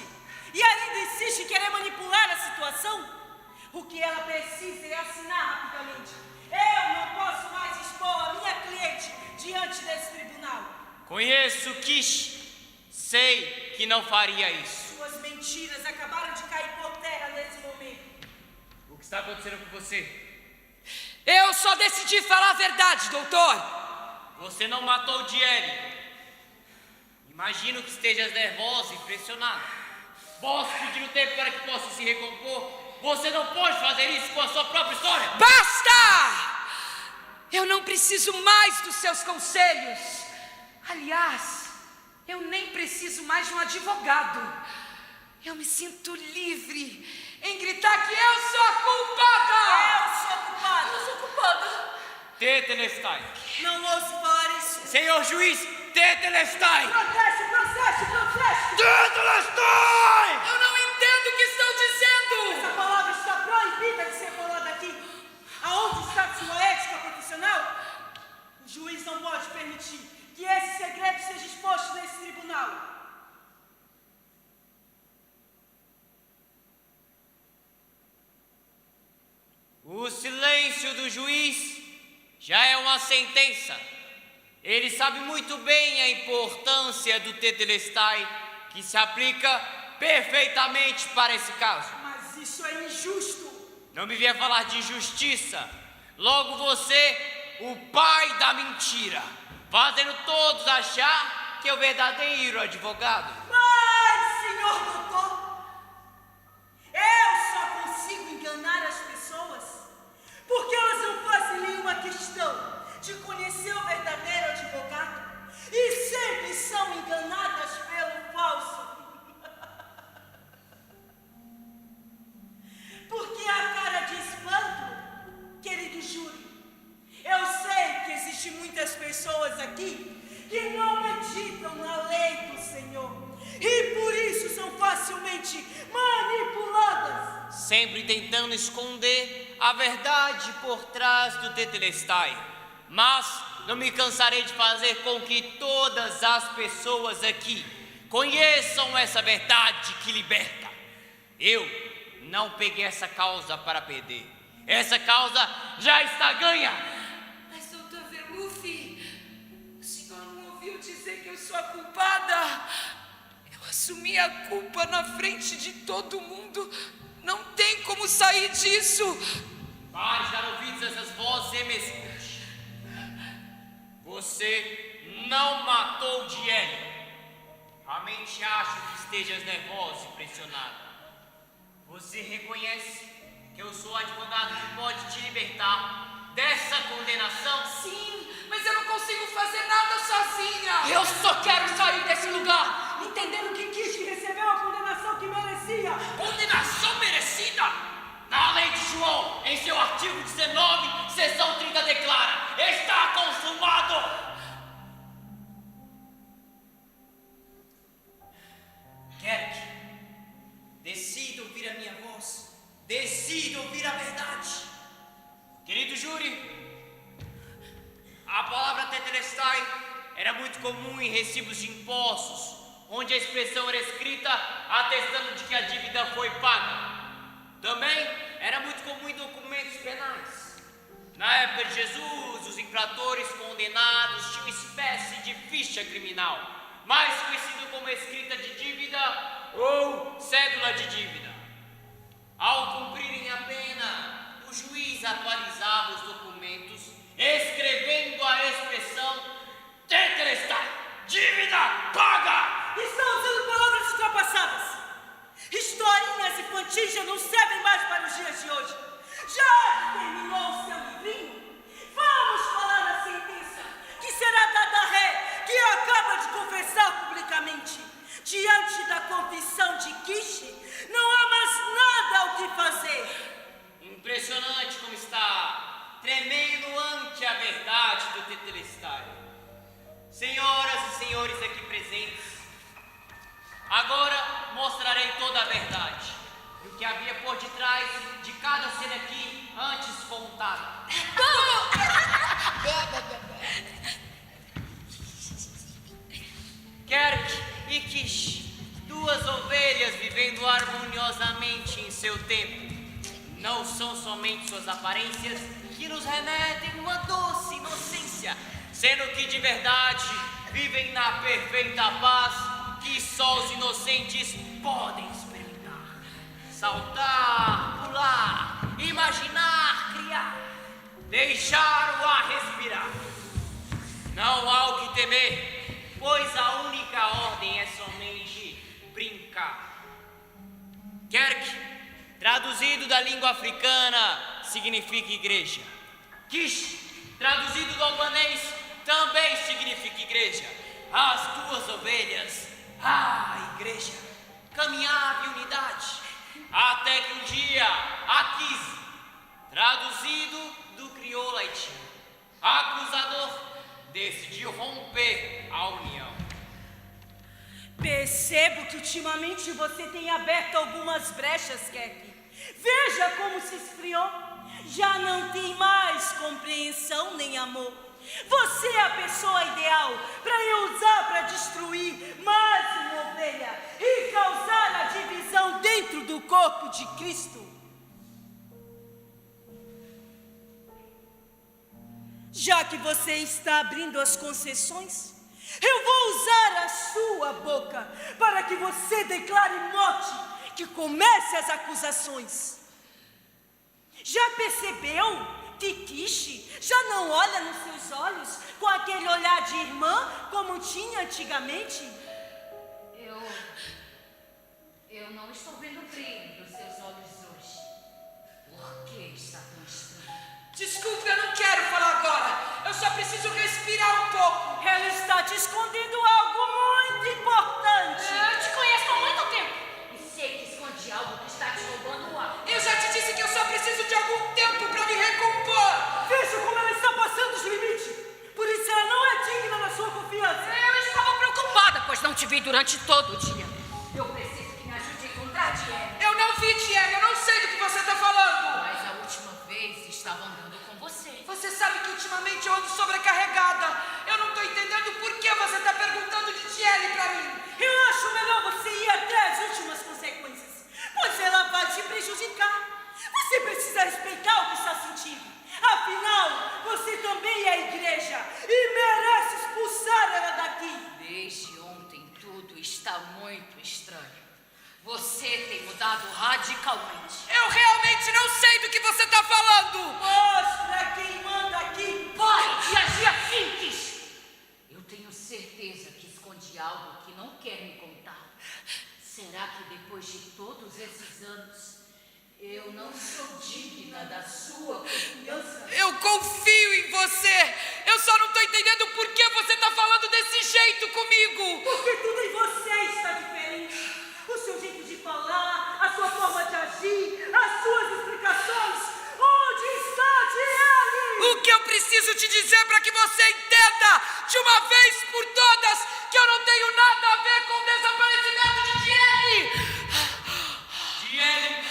Speaker 9: e ainda insiste em querer manipular a situação? O que ela precisa é assinar rapidamente. Eu não posso mais expor a minha cliente diante desse tribunal.
Speaker 7: Conheço Kishi, sei que não faria isso.
Speaker 9: Suas mentiras acabaram de cair por terra nesse momento.
Speaker 7: O que está acontecendo com você?
Speaker 10: Eu só decidi falar a verdade, doutor.
Speaker 7: Você não matou Jenny. Imagino que esteja nervosa e pressionada. Posso pedir o tempo para que possa se recompor? Você não pode fazer isso com a sua própria história.
Speaker 10: Basta! Eu não preciso mais dos seus conselhos. Aliás, eu nem preciso mais de um advogado. Eu me sinto livre em gritar que eu sou a culpada.
Speaker 9: Eu sou culpada.
Speaker 8: Eu sou culpada.
Speaker 7: Tetelestai.
Speaker 9: Não ouço falar isso.
Speaker 7: Senhor juiz, Tetelestai.
Speaker 9: Processo.
Speaker 7: Tetelestai!
Speaker 10: Eu não entendo o que estão dizendo.
Speaker 9: Essa palavra está proibida de ser falada aqui. Aonde está sua ética profissional? O juiz não pode permitir que esse segredo seja exposto nesse tribunal.
Speaker 7: O silêncio do juiz já é uma sentença. Ele sabe muito bem a importância do Tetelestai, que se aplica perfeitamente para esse caso.
Speaker 9: Mas isso é injusto.
Speaker 7: Não me venha falar de justiça. Logo você, o pai da mentira, fazendo todos achar que é o verdadeiro advogado.
Speaker 9: Mas, senhor doutor, eu só consigo enganar as pessoas porque elas não fazem nenhuma questão de conhecer o verdadeiro advogado e sempre são enganadas pelo falso. Porque a cara de espanto, querido júri, eu sei que existem muitas pessoas aqui que não meditam na lei do Senhor e por isso são facilmente manipuladas.
Speaker 7: Sempre tentando esconder a verdade por trás do Tetelestai. Mas não me cansarei de fazer com que todas as pessoas aqui conheçam essa verdade que liberta. Eu não peguei essa causa para perder. Essa causa já está ganha.
Speaker 10: Mas, doutor Veluffi, o senhor não ouviu dizer que eu sou a culpada? Eu assumi a culpa na frente de todo mundo. Não tem como sair disso.
Speaker 7: Pare de dar ouvidos a essas vozes e me escute. Você não matou Diego. Realmente acho que estejas nervosa e pressionada. Você reconhece que eu sou o advogado que pode te libertar dessa condenação?
Speaker 10: Sim, mas eu não consigo fazer nada sozinha.
Speaker 9: Eu só quero sair desse lugar, entendendo que Kishi recebeu a condenação que merecia.
Speaker 7: Condenação merecida? Na lei de João, em seu artigo 19, seção 30 declara: está consumado. Quero que decida ouvir a minha voz, decida ouvir a verdade. Querido júri, a palavra Tetelestai era muito comum em recibos de impostos, onde a expressão era escrita atestando de que a dívida foi paga. Também era muito comum em documentos penais. Na época de Jesus, os infratores condenados tinham espécie de ficha criminal, mais conhecido como escrita de dívida ou cédula de dívida. Ao cumprirem a pena, o juiz atualizava os documentos, escrevendo a expressão Tetelestai, dívida paga!
Speaker 9: Estão usando palavras ultrapassadas. Historinhas infantis já não servem mais para os dias de hoje. Já terminou o seu livrinho? Vamos falar na sentença que será dada a ré, que acaba de confessar publicamente. Diante da confissão de Kishi, não há mais nada ao que fazer.
Speaker 7: Impressionante como está tremendo ante a verdade do Tetelestai. Senhoras e senhores aqui presentes, agora mostrarei toda a verdade e o que havia por detrás de cada cena aqui antes contada. Kerk e Kish, duas ovelhas vivendo harmoniosamente em seu tempo. Não são somente suas aparências que nos remetem uma doce inocência, sendo que de verdade vivem na perfeita paz que só os inocentes podem experimentar. Saltar, pular, imaginar, criar, deixar o ar respirar. Não há o que temer, pois a única ordem é somente brincar. Kerk, traduzido da língua africana, significa igreja. Kish, traduzido do albanês, também significa igreja. As duas ovelhas, a igreja, caminhava em unidade, até que um dia a Kise, traduzido do crioulo haitiano, acusador, decidiu romper a união.
Speaker 9: Percebo que ultimamente você tem aberto algumas brechas, Keck. Veja como se esfriou. Já não tem mais compreensão nem amor. Você é a pessoa ideal para eu usar para destruir mais uma ovelha e causar a divisão dentro do corpo de Cristo. Já que você está abrindo as concessões, eu vou usar a sua boca para que você declare morte, que comece as acusações. Já percebeu que Kishi já não olha nos seus olhos com aquele olhar de irmã como tinha antigamente?
Speaker 8: Eu não estou vendo o brilho dos seus olhos hoje. Por que está tão estranho?
Speaker 10: Desculpe, eu não quero falar agora. Eu só preciso respirar um pouco.
Speaker 9: Ela está te escondendo algo muito importante.
Speaker 8: Eu te conheço há muito tempo e sei que esconde algo que está te roubando o ar.
Speaker 10: Eu já te disse que eu só preciso de algum tempo para me recompor.
Speaker 9: Veja como ela está passando os limites. Por isso ela não é digna da sua confiança.
Speaker 8: Eu estava preocupada, pois não te vi durante todo o dia. Eu preciso que me ajude a encontrar Diene.
Speaker 10: Eu não vi Diene, eu não sei do que você está falando.
Speaker 8: Mas a última vez estava andando com você.
Speaker 10: Você sabe que ultimamente eu ando sobrecarregada. Eu não estou entendendo por que você está perguntando de Diene para mim.
Speaker 9: Eu acho melhor você ir até as últimas consequências, pois ela vai te prejudicar. Você precisa respeitar o que está sentindo. Afinal, você também é igreja e merece expulsar ela daqui.
Speaker 8: Desde ontem tudo está muito estranho. Você tem mudado radicalmente.
Speaker 10: Eu realmente não sei do que você está falando.
Speaker 9: Mostra quem manda aqui.
Speaker 8: Pare de agir assim, Kish. Eu tenho certeza que esconde algo que não quer me contar. Será que depois de todos esses anos eu não sou digna da sua confiança?
Speaker 10: Eu confio em você. Eu só não estou entendendo por que você está falando desse jeito comigo.
Speaker 9: Porque tudo em você está diferente. O seu jeito de falar, a sua forma de agir, as suas explicações. Onde está Diene?
Speaker 10: O que eu preciso te dizer para que você entenda de uma vez por todas que eu não tenho nada a ver com o desaparecimento de Diene.
Speaker 7: Diene,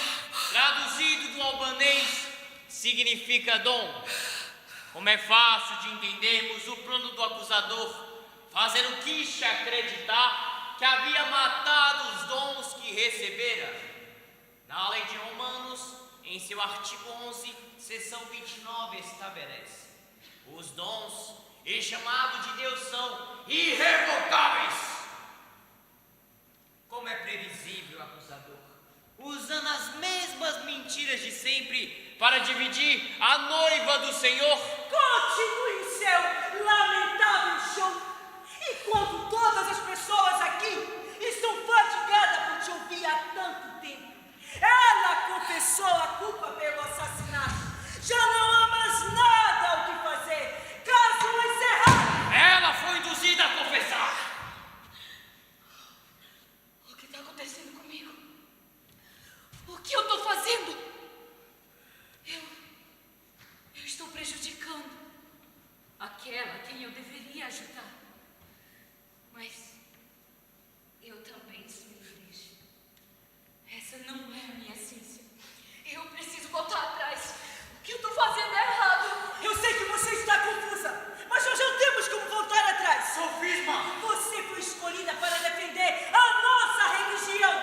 Speaker 7: traduzido do albanês, significa dom. Como é fácil de entendermos o plano do acusador, fazer o Kish acreditar que havia matado os dons que recebera. Na lei de Romanos, em seu artigo 11, seção 29, estabelece: os dons e chamado de Deus são irrevogáveis. Como é previsível o acusador, usando as mesmas mentiras de sempre para dividir a noiva do Senhor.
Speaker 9: Continue o seu lamentável show. Enquanto todas as pessoas aqui estão fatigadas por te ouvir há tanto tempo. Ela confessou a culpa pelo assassinato. Já não há mais nada o que fazer. Caso encerrado.
Speaker 7: Ela foi induzida a confessar.
Speaker 8: O que está acontecendo comigo? O que eu estou fazendo? Eu estou prejudicando aquela a quem eu deveria ajudar. Mas eu também sou igreja. Essa não é a minha essência. Eu preciso voltar atrás. O que eu estou fazendo é errado.
Speaker 9: Eu sei que você está confusa, mas nós já temos como voltar atrás.
Speaker 7: Sofisma!
Speaker 9: Você foi escolhida para defender a nossa religião.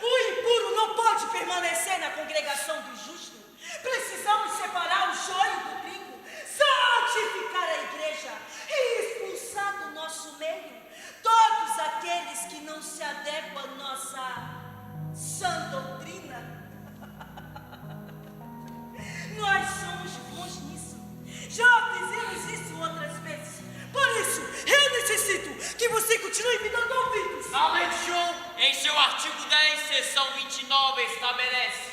Speaker 9: O impuro não pode permanecer na congregação do justo. Precisamos separar o joio do trigo, santificar a igreja e expulsar do nosso meio todos aqueles que não se adequam à nossa sã doutrina. Nós somos bons nisso. Já fizemos isso outras vezes. Por isso, eu necessito que você continue me dando ouvidos.
Speaker 7: A lei de João, em seu artigo 10, seção 29, estabelece: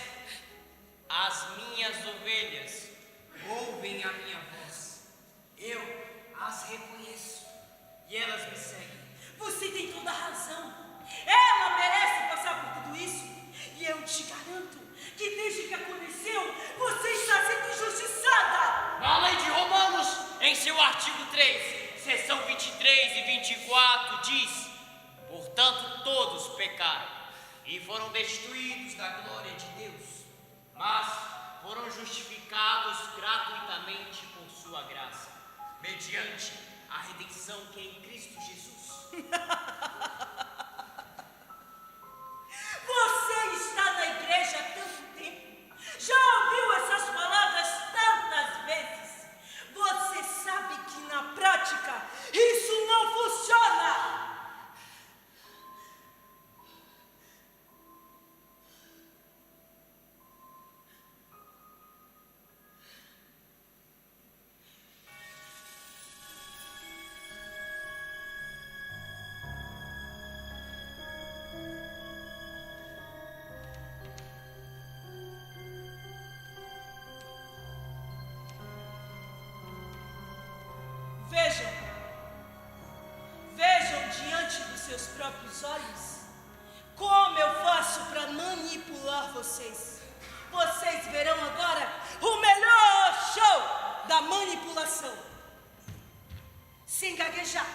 Speaker 7: as minhas ovelhas ouvem a minha voz.
Speaker 10: Eu as reconheço e elas me seguem.
Speaker 9: Você tem toda a razão. Ela merece passar por tudo isso. E eu te garanto que desde que aconteceu, você está sendo injustiçada.
Speaker 7: A lei de Romanos, em seu artigo 3, seção 23 e 24, diz: portanto, todos pecaram e foram destituídos da glória de Deus, mas foram justificados gratuitamente por sua graça, mediante a redenção que é em Cristo Jesus.
Speaker 9: Você está na igreja há tanto tempo. Já ouviu essas palavras tantas vezes. Você sabe que na prática isso não funciona. Vejam diante dos seus próprios olhos como eu faço para manipular vocês. Vocês verão agora o melhor show da manipulação. Sem gaguejar.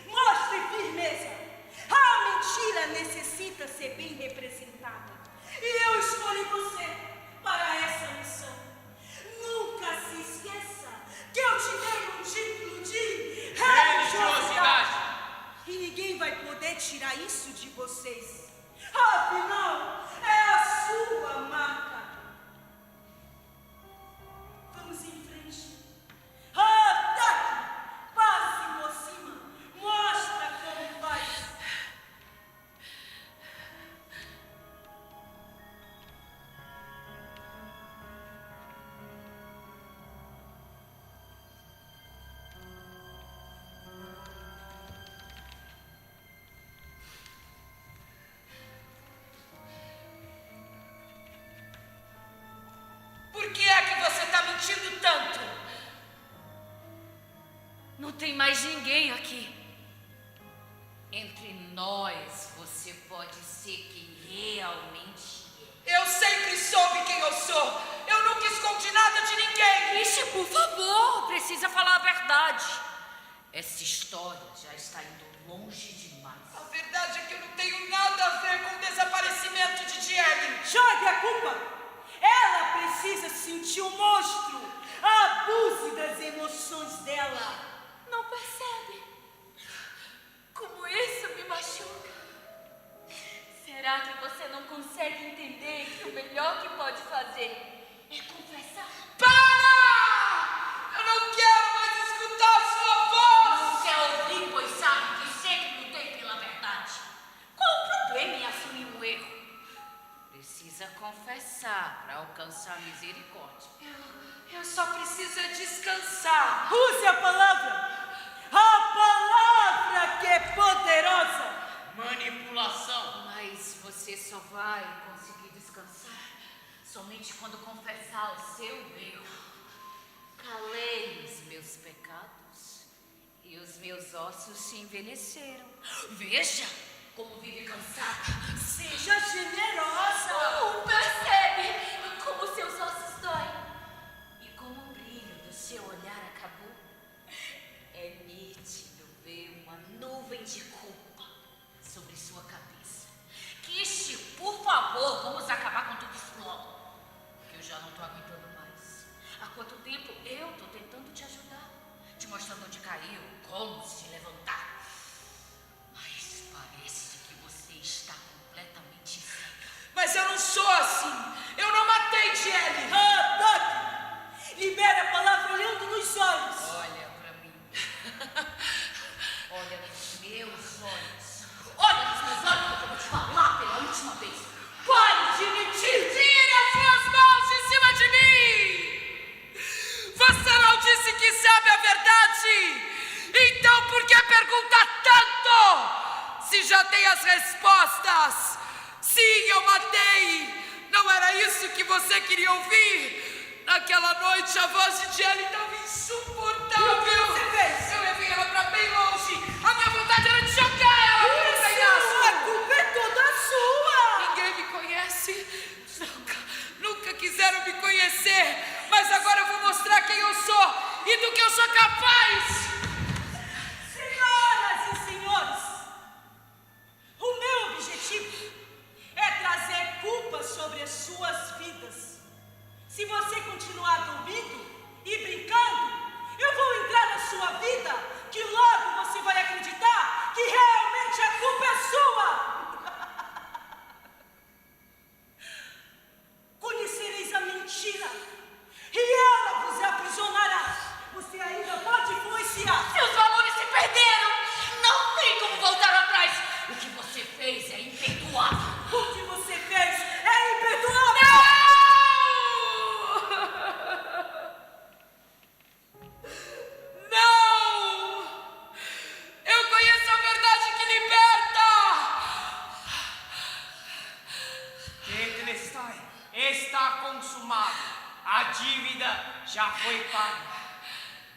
Speaker 9: Mostre firmeza. A mentira necessita ser bem representada. E eu escolhi você para essa missão. Nunca se esqueça que eu te dei um título de religiosidade. E ninguém vai poder tirar isso de vocês. Afinal, é a sua marca. Vamos em frente. Ataque! Passe por cima. Mostra como faz.
Speaker 10: Por que é que você está mentindo tanto?
Speaker 8: Não tem mais ninguém aqui. Entre nós, você pode ser quem realmente
Speaker 10: Eu sempre soube quem eu sou. Eu nunca escondi nada de ninguém.
Speaker 8: Ixi, por favor, precisa falar a verdade. Essa história já está indo longe demais.
Speaker 10: A verdade é que eu não tenho nada a ver com o desaparecimento de Diele.
Speaker 9: Jogue a culpa. Ela precisa sentir o monstro. Abuse das emoções dela.
Speaker 8: Não percebe como isso me machuca? Será que você não consegue entender que o melhor que pode fazer é confessar?
Speaker 10: Para! Eu não quero mais escutar sua voz!
Speaker 8: Não quer ouvir, pois sabe que sempre lutei pela verdade. Qual o problema em assumir um erro? Precisa confessar para alcançar misericórdia.
Speaker 10: Eu só preciso é descansar.
Speaker 9: Use a palavra. A palavra que é poderosa.
Speaker 7: Manipulação.
Speaker 8: Mas você só vai conseguir descansar somente quando confessar o seu erro. Calei os meus pecados e os meus ossos se envelheceram. Veja como vive cansada.
Speaker 9: Seja generosa.
Speaker 8: Percebe como seus ossos doem e como o brilho do seu olhar acabou. É nítido ver uma nuvem de culpa sobre sua cabeça. Kishi, por favor, vamos acabar com tudo isso logo, que eu já não tô aguentando mais. Há quanto tempo eu tô tentando te ajudar, te mostrando onde caiu, como se levantar. Mas parece que você está completamente cega.
Speaker 10: Mas eu não sou assim. Eu não matei Diele.
Speaker 9: Ataque. Libere a palavra olhando nos olhos.
Speaker 8: Olha pra mim. Olha nos meus olhos. Olha nos meus olhos que eu vou te falar pela última vez. Pare de mentir.
Speaker 10: Tira suas mãos de cima de mim. Você não disse que sabe a verdade? Então por que pergunta tanto? Se já tem as respostas. Sim, eu matei. Não era isso que você queria ouvir? Naquela noite a voz de Diele estava insuportável. insuportável.
Speaker 9: O que você fez?
Speaker 10: Eu levei ela pra bem longe. A minha vontade era de jogar ela pro penhasco.
Speaker 9: A culpa é toda sua!
Speaker 10: Ninguém me conhece. Nunca quiseram me conhecer. Mas agora eu vou mostrar quem eu sou e do que eu sou capaz.
Speaker 9: Senhoras e senhores, o meu objetivo é trazer culpa sobre as suas vidas. Se você continuar dormindo e brincando, eu vou entrar na sua vida, que logo você vai acreditar que realmente a culpa é sua. Conhecereis a mentira e ela vos aprisionará. Você ainda pode influenciar.
Speaker 8: Seus valores se perderam. Não tem como voltar atrás. O que você fez é imperdoável.
Speaker 9: O que você fez é imperdoável.
Speaker 10: Não! Eu conheço a verdade que liberta!
Speaker 7: Tetelestai, está consumado. A dívida já foi paga.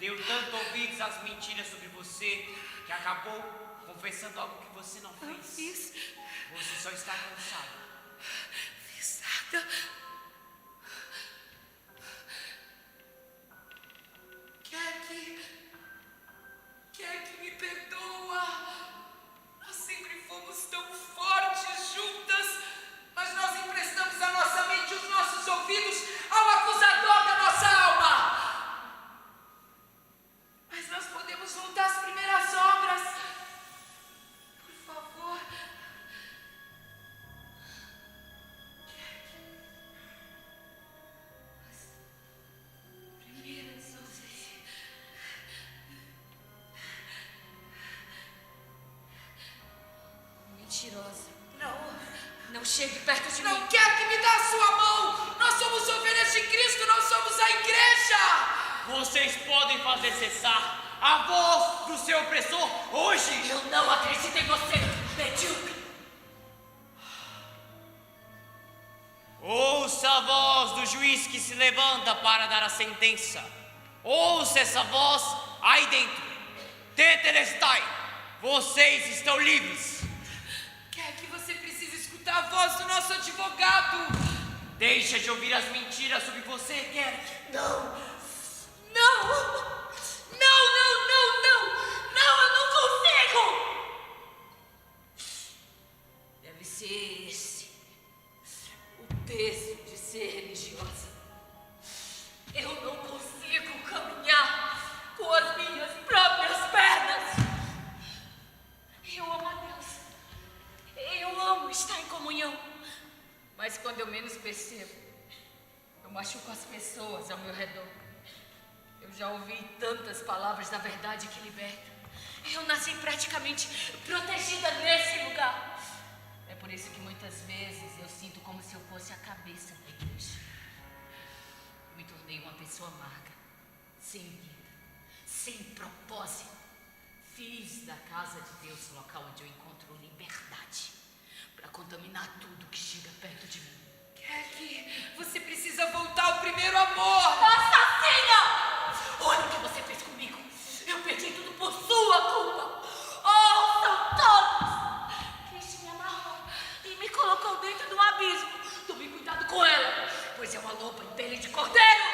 Speaker 7: Deu tanto ouvidos às mentiras sobre você que acabou confessando algo que você não fez. Você só está cansado.
Speaker 10: Fiz nada. Quer que me perdoa? Nós sempre fomos tão fortes juntas, mas nós emprestamos a nossa mente e os nossos ouvidos ao acusador da nossa alma. Mas nós podemos voltar às primeiras obras. Por favor. As primeiras obras. Mentirosa. Não chegue perto de mim. Não quer que me dê a sua mão. Nós somos ovelhas de Cristo, nós somos a igreja.
Speaker 7: Vocês podem fazer cessar a voz do seu opressor hoje.
Speaker 8: Eu não acredito em você, medíocre.
Speaker 7: Ouça a voz do juiz que se levanta para dar a sentença. Ouça essa voz aí dentro. Tetelestai, vocês estão livres.
Speaker 10: Quer que você precise escutar a voz do nosso advogado.
Speaker 7: Deixa de ouvir as mentiras sobre você, Kerk.
Speaker 8: Não, eu não consigo. Deve ser esse o peso de ser religiosa. Eu não consigo caminhar com as minhas próprias pernas. Eu amo a Deus. Eu amo estar em comunhão. Mas quando eu menos percebo, eu machuco as pessoas ao meu redor. Eu já ouvi tantas palavras da verdade que libertam. Eu nasci praticamente protegida nesse lugar. É por isso que muitas vezes eu sinto como se eu fosse a cabeça da igreja. Eu me tornei uma pessoa amarga, sem vida, sem propósito. Fiz da casa de Deus o local onde eu encontro liberdade para contaminar tudo que chega perto de mim.
Speaker 10: Quer que você precisa voltar ao primeiro amor.
Speaker 8: Assassina! Olha o que você fez comigo. Eu perdi tudo por sua culpa. Ouçam todos. Cristo me amarrou e me colocou dentro de um abismo. Tome cuidado com ela, pois é uma loba em pele de cordeiro.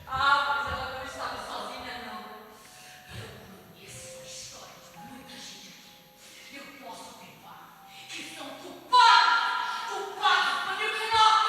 Speaker 8: Mas ela não estava sozinha, não. Eu conheço a história de muita gente aqui. Eu posso afirmar que são culpados por mim menor.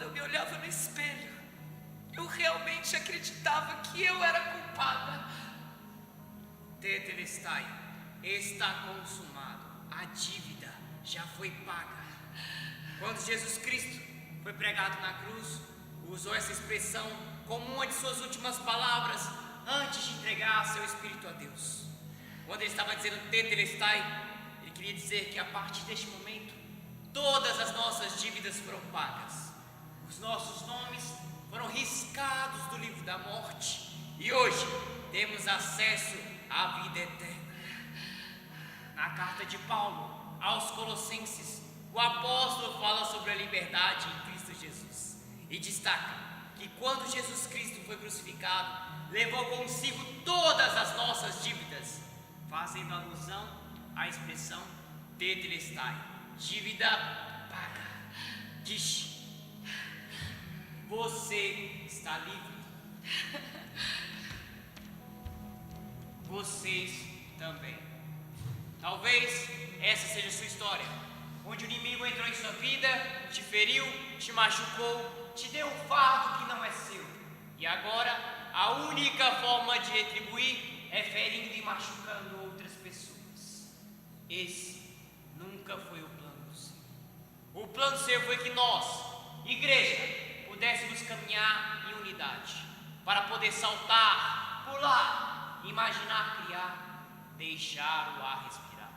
Speaker 10: eu me olhava no espelho, eu realmente acreditava que eu era culpada.
Speaker 7: Tetelestai, está consumado. A dívida já foi paga. Quando Jesus Cristo foi pregado na cruz, usou essa expressão como uma de suas últimas palavras antes de entregar seu Espírito a Deus. Quando ele estava dizendo Tetelestai, ele queria dizer que a partir deste momento, todas as nossas dívidas foram pagas. Os nossos nomes foram riscados do livro da morte e hoje temos acesso à vida eterna. Na carta de Paulo aos Colossenses, o apóstolo fala sobre a liberdade em Cristo Jesus e destaca que quando Jesus Cristo foi crucificado, levou consigo todas as nossas dívidas, fazendo alusão à expressão Tetelestai, dívida paga. Diz: você está livre. Vocês também. Talvez essa seja a sua história, onde o inimigo entrou em sua vida, te feriu, te machucou, te deu um fardo que não é seu. E agora, a única forma de retribuir é ferindo e machucando outras pessoas. Esse nunca foi o plano do Senhor. O plano do Senhor foi que nós, igreja, pudéssemos caminhar em unidade, para poder saltar, pular, imaginar, criar, deixar o ar respirar.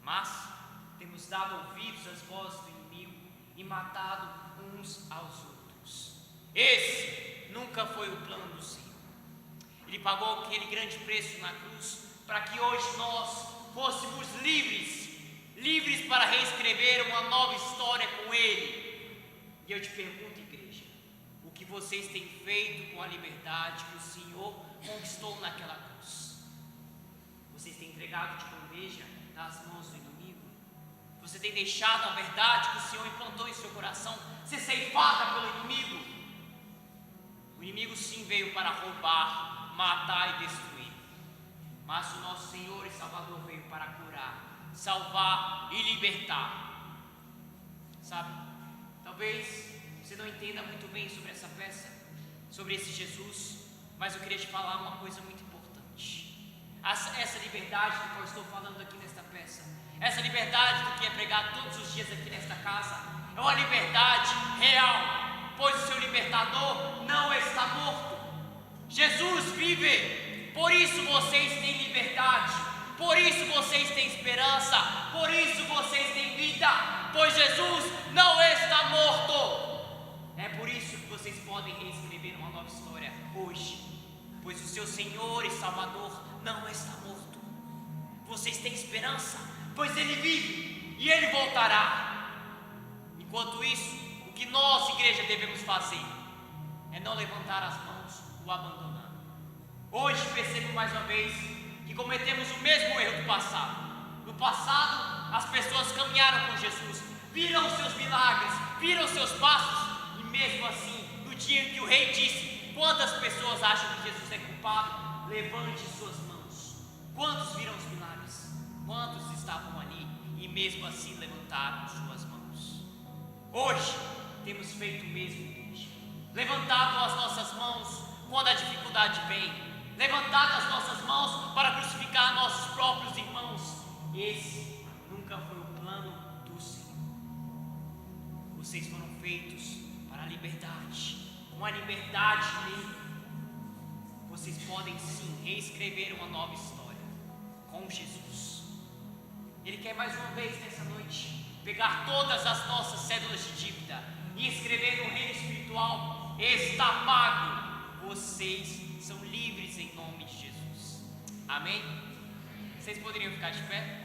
Speaker 7: Mas temos dado ouvidos às vozes do inimigo e matado uns aos outros. Esse nunca foi o plano do Senhor. Ele pagou aquele grande preço na cruz para que hoje nós fôssemos livres para reescrever uma nova história com Ele. E eu te pergunto, igreja, o que vocês têm feito com a liberdade que o Senhor conquistou naquela cruz? Vocês têm entregado de bandeja nas mãos do inimigo? Você tem deixado a verdade que o Senhor implantou em seu coração ser ceifada pelo inimigo? O inimigo sim veio para roubar, matar e destruir, mas o nosso Senhor e Salvador veio para curar, salvar e libertar. Sabe, talvez você não entenda muito bem sobre essa peça, sobre esse Jesus, mas eu queria te falar uma coisa muito importante. Essa liberdade do qual eu estou falando aqui nesta peça, essa liberdade do que é pregado todos os dias aqui nesta casa, é uma liberdade real, pois o seu libertador não está morto. Jesus vive, por isso vocês têm liberdade, por isso vocês têm esperança, por isso vocês têm vida, pois Jesus não está morto. É por isso que vocês podem reescrever uma nova história hoje, pois o seu Senhor e Salvador não está morto. Vocês têm esperança, pois Ele vive e Ele voltará. Enquanto isso, o que nós, igreja, devemos fazer é não levantar as mãos ou abandonar. Hoje percebo mais uma vez que cometemos o mesmo erro do passado. No passado, as pessoas caminharam com Jesus, viram os seus milagres, viram os seus passos, e mesmo assim, no dia em que o rei disse: quantas pessoas acham que Jesus é culpado? Levante suas mãos. Quantos viram os milagres? Quantos estavam ali e mesmo assim levantaram suas mãos? Hoje temos feito o mesmo, igreja. Levantado as nossas mãos quando a dificuldade vem, levantado as nossas mãos para crucificar nossos próprios irmãos. Esse nunca foi o plano do Senhor. Vocês foram feitos para a liberdade, uma liberdade livre. Vocês podem sim reescrever uma nova história com Jesus. Ele quer mais uma vez nessa noite pegar todas as nossas cédulas de dívida e escrever no reino espiritual: está pago. Vocês são livres em nome de Jesus. Amém? Vocês poderiam ficar de pé?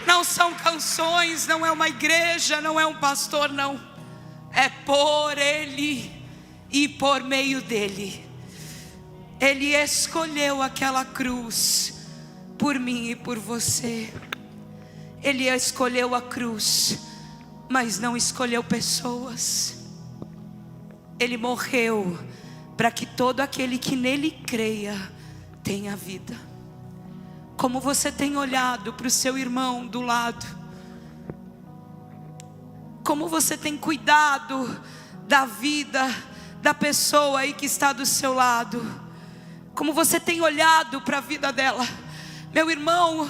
Speaker 10: Não são canções, não é uma igreja, não é um pastor, não. É por Ele e por meio dEle. Ele escolheu aquela cruz por mim e por você. Ele escolheu a cruz, mas não escolheu pessoas. Ele morreu para que todo aquele que nele creia tenha vida. Como você tem olhado para o seu irmão do lado? Como você tem cuidado da vida da pessoa aí que está do seu lado? Como você tem olhado para a vida dela? Meu irmão,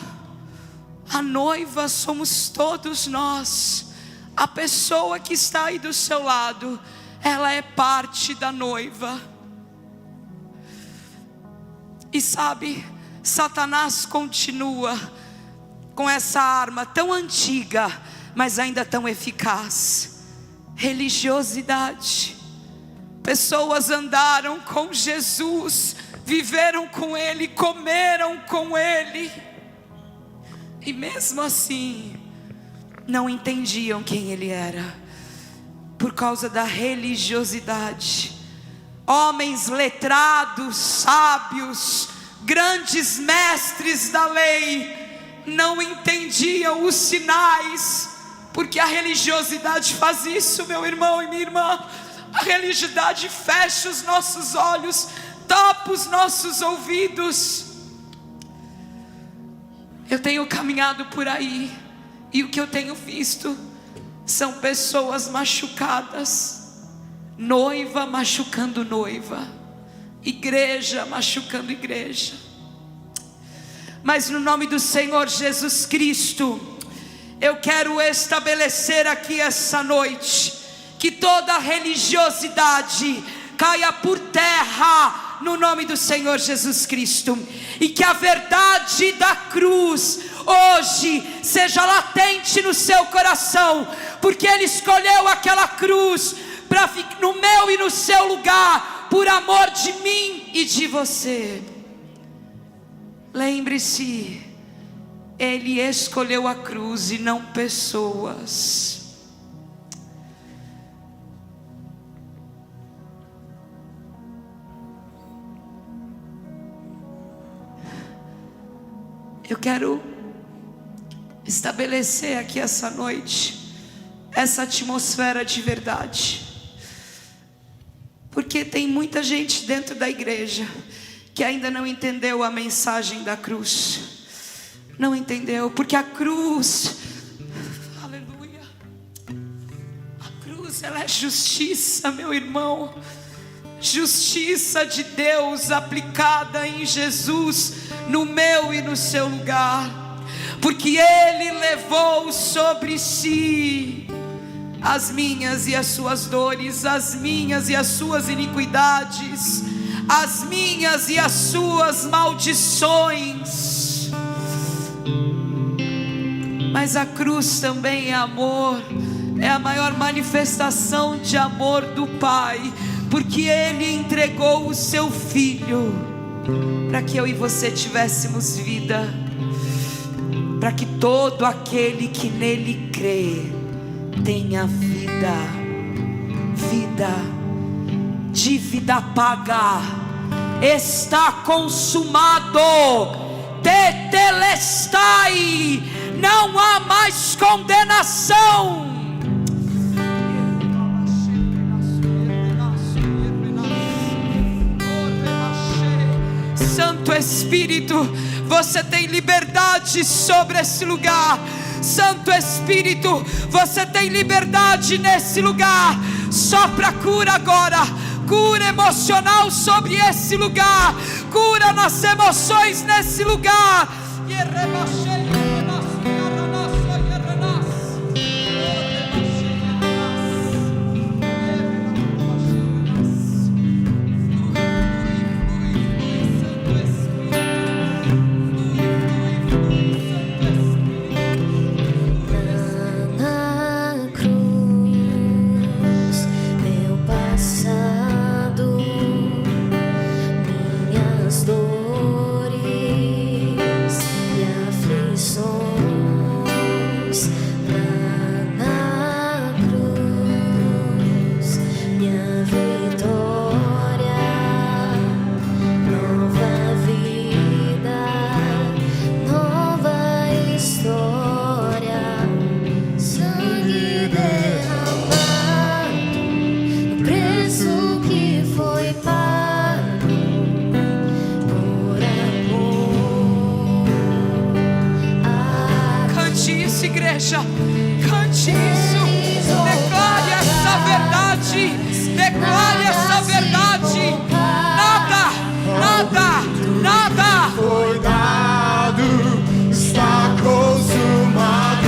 Speaker 10: a noiva somos todos nós. A pessoa que está aí do seu lado, ela é parte da noiva. E sabe, Satanás continua com essa arma tão antiga, mas ainda tão eficaz: religiosidade. Pessoas andaram com Jesus, viveram com Ele, comeram com Ele, e mesmo assim não entendiam quem Ele era, por causa da religiosidade. Homens letrados, sábios, grandes mestres da lei, não entendiam os sinais, porque a religiosidade faz isso, meu irmão e minha irmã. A religiosidade fecha os nossos olhos, tapa os nossos ouvidos. Eu tenho caminhado por aí, e o que eu tenho visto são pessoas machucadas, noiva machucando noiva, igreja machucando igreja. Mas no nome do Senhor Jesus Cristo, eu quero estabelecer aqui essa noite que toda religiosidade caia por terra no nome do Senhor Jesus Cristo, e que a verdade da cruz hoje seja latente no seu coração, porque Ele escolheu aquela cruz para ficar no meu e no seu lugar, por amor de mim e de você. Lembre-se, Ele escolheu a cruz e não pessoas. Eu quero estabelecer aqui essa noite essa atmosfera de verdade, porque tem muita gente dentro da igreja que ainda não entendeu a mensagem da cruz. Não entendeu, porque a cruz, aleluia, a cruz ela é justiça, meu irmão. Justiça de Deus aplicada em Jesus, no meu e no seu lugar, porque Ele levou sobre si as minhas e as suas dores, as minhas e as suas iniquidades, as minhas e as suas maldições. Mas a cruz também é amor, é a maior manifestação de amor do Pai, porque Ele entregou o seu Filho para que eu e você tivéssemos vida, para que todo aquele que nele crê tenha vida, vida, dívida paga, está consumado, tetelestai, não há mais condenação. Santo Espírito, você tem liberdade sobre esse lugar. Santo Espírito, você tem liberdade nesse lugar. Sopra cura agora, cura emocional sobre esse lugar, cura nas emoções nesse lugar.
Speaker 3: Dores e aflições.
Speaker 10: igreja. Cante isso. Declare essa verdade. Declare essa verdade. Nada, nada, nada
Speaker 11: foi dado, está consumado.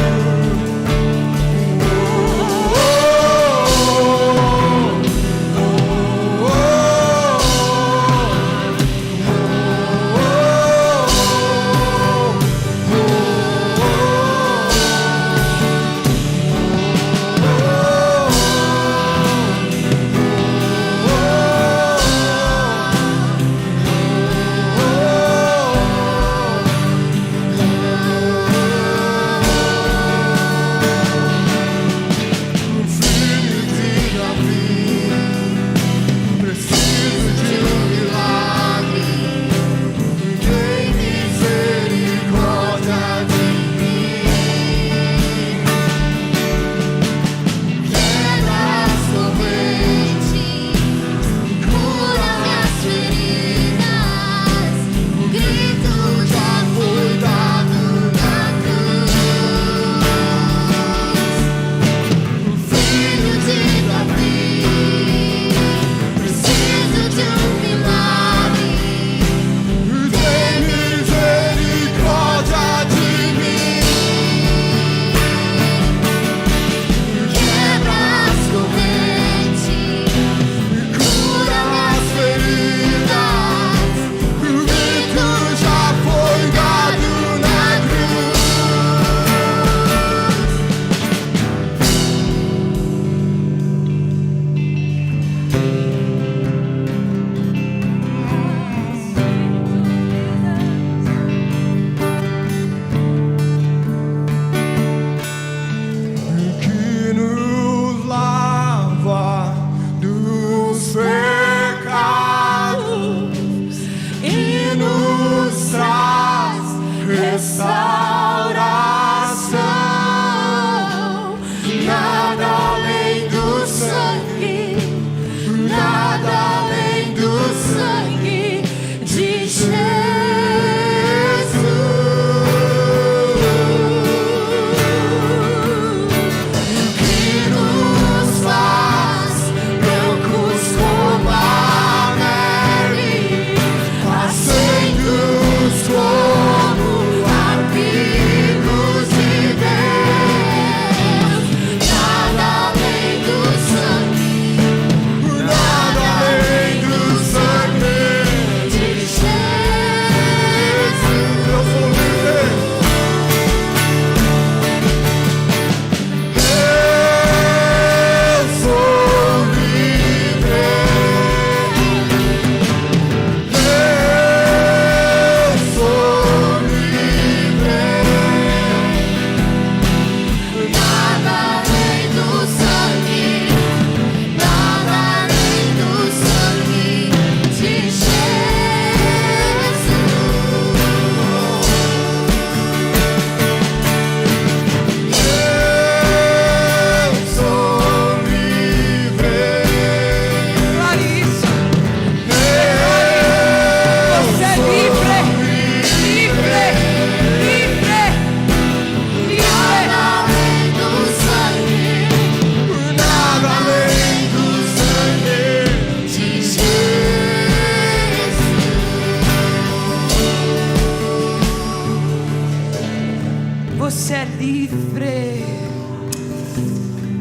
Speaker 10: Você é livre.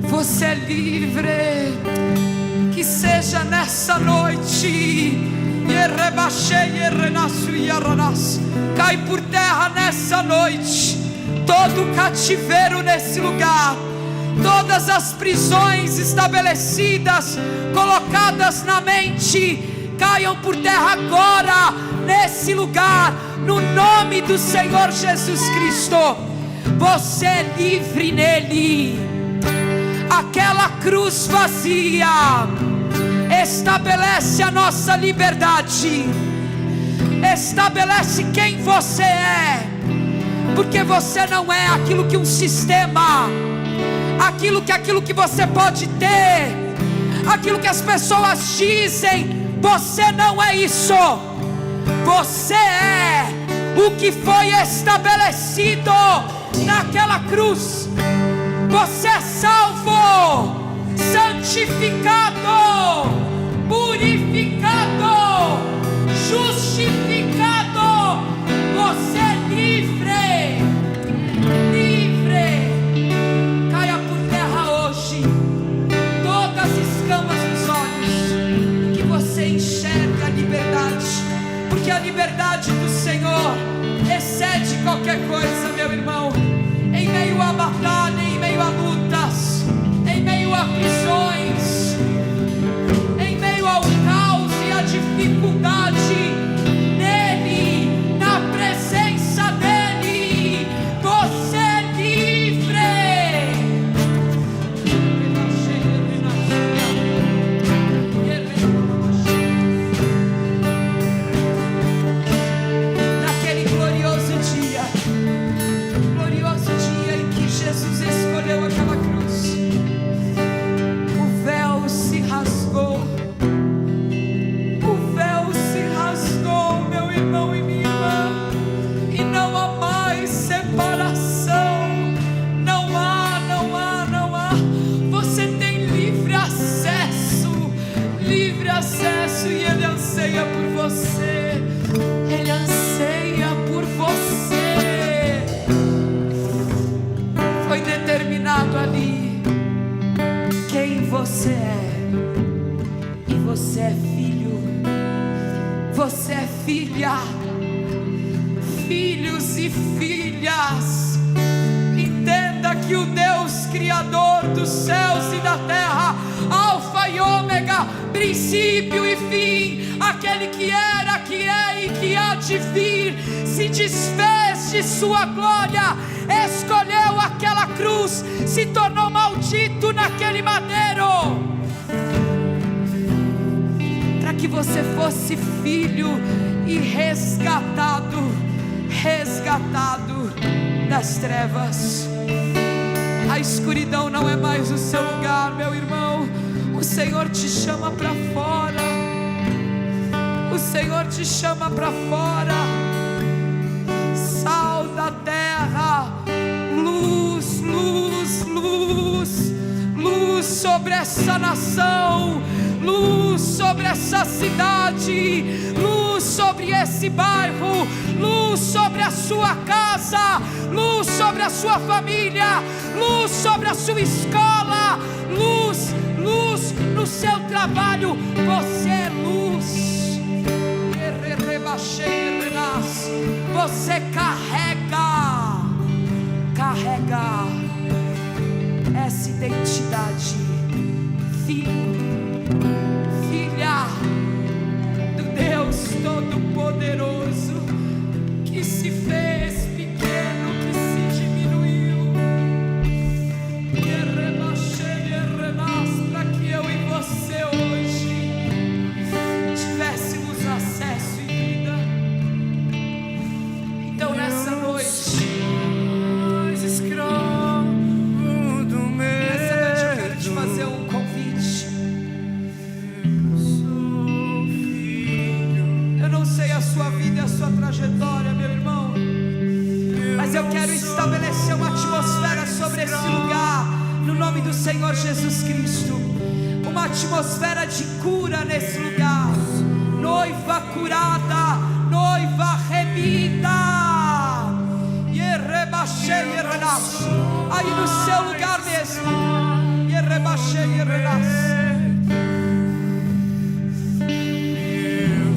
Speaker 10: Você é livre. Que seja nessa noite. Cai por terra nessa noite todo cativeiro nesse lugar. Todas as prisões estabelecidas, colocadas na mente, caiam por terra agora nesse lugar, no nome do Senhor Jesus Cristo. Você é livre nele. Aquela cruz vazia estabelece a nossa liberdade, estabelece quem você é, porque você não é aquilo que um sistema, aquilo que você pode ter, aquilo que as pessoas dizem. Você não é isso. Você é o que foi estabelecido naquela cruz. Você é salvo, santificado, purificado, justificado. Você é livre, livre. Caia por terra hoje todas as escamas dos olhos, que você enxergue a liberdade, porque a liberdade do Senhor excede qualquer coisa, meu irmão. Em meio à batalha, em meio a lutas, em meio a prisões, em meio ao caos e à dificuldade, nele, na presença dele, você é livre. Naquele glorioso dia em que Jesus escolheu aquela cruz, o véu se rasgou. O véu se rasgou, meu irmão e minha irmã, e não há mais separação. Não há. Você tem livre acesso, e Ele anseia por você. Ele anseia por você. Foi determinado ali quem você é, e você é filho, você é filha, filhos e filhas. Entenda que o Deus Criador dos céus e da terra, Alfa e Ômega, princípio e fim, aquele que era, que é e que há de vir, se desfez de sua glória, escolheu aquela cruz, se tornou maldito naquele madeiro, para que você fosse filho e resgatado das trevas. A escuridão não é mais o seu lugar, meu irmão. O Senhor te chama para fora. O Senhor te chama para fora. Sal da terra, luz, luz, luz, luz sobre essa nação, luz sobre essa cidade, luz sobre esse bairro, luz sobre a sua casa, luz sobre a sua família, luz sobre a sua escola, luz, luz no seu trabalho. Você é luz. Você carrega essa identidade, filho, filha do Deus Todo-Poderoso, que se fez pequeno, que se diminuiu, para que eu e você hoje tivéssemos acesso e vida. Então nessa noite eu quero te fazer um convite. Eu não sei a sua vida e a sua trajetória, meu irmão, mas eu quero estabelecer uma atmosfera sobre esse lugar, no nome do Senhor Jesus Cristo. Uma atmosfera de cura nesse lugar. Noiva curada, noiva remida. Aí no seu lugar mesmo.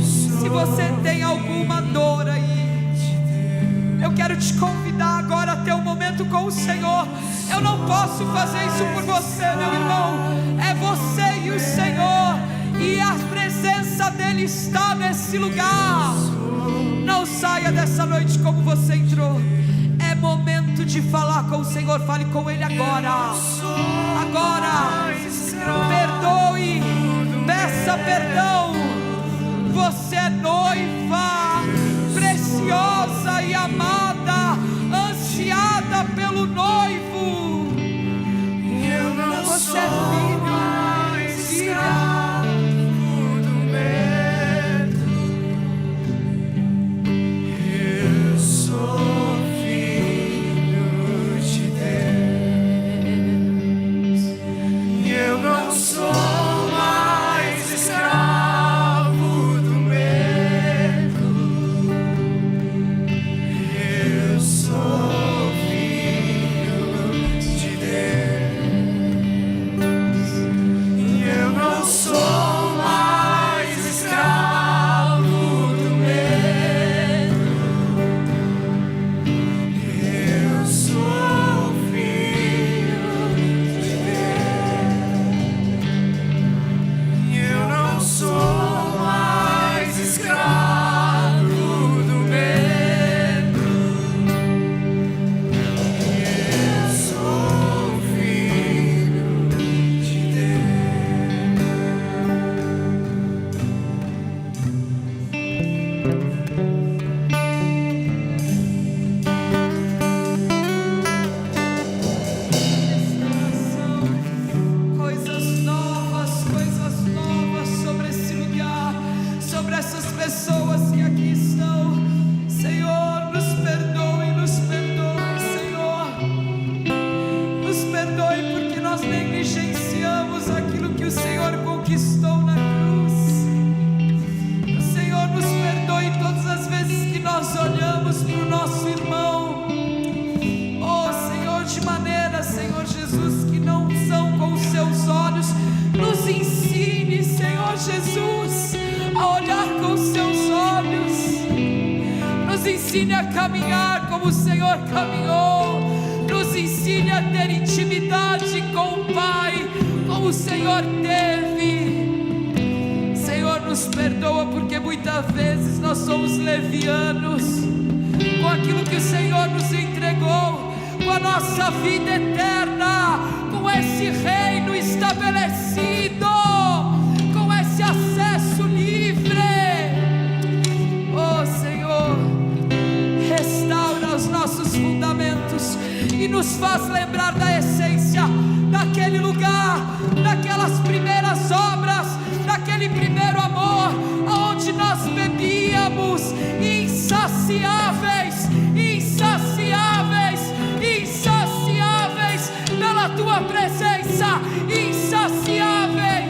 Speaker 10: Se você tem alguma dor aí, eu quero te convidar agora a ter um momento com o Senhor. Eu não posso fazer isso por você, meu irmão. É você e o Senhor, e a presença dele está nesse lugar. Não saia dessa noite como você entrou. É momento de falar com o Senhor. Fale com Ele agora. Agora. Perdoe. Peça perdão. Você é noiva, preciosa e amada, ansiada pelo noivo. Você é filho, filha. Jesus, a olhar com seus olhos. Nos ensine a caminhar como o Senhor caminhou. Nos ensine a ter intimidade com o Pai, como o Senhor teve. Senhor, nos perdoa, porque muitas vezes nós somos levianos com aquilo que o Senhor nos entregou, com a nossa vida eterna, com esse reino estabelecido, com esse acesso livre. Oh Senhor, restaura os nossos fundamentos e nos faz lembrar da essência daquele lugar, daquelas primeiras obras, daquele primeiro amor, onde nós bebíamos insaciáveis, insaciáveis, insaciáveis pela tua presença, insaciáveis.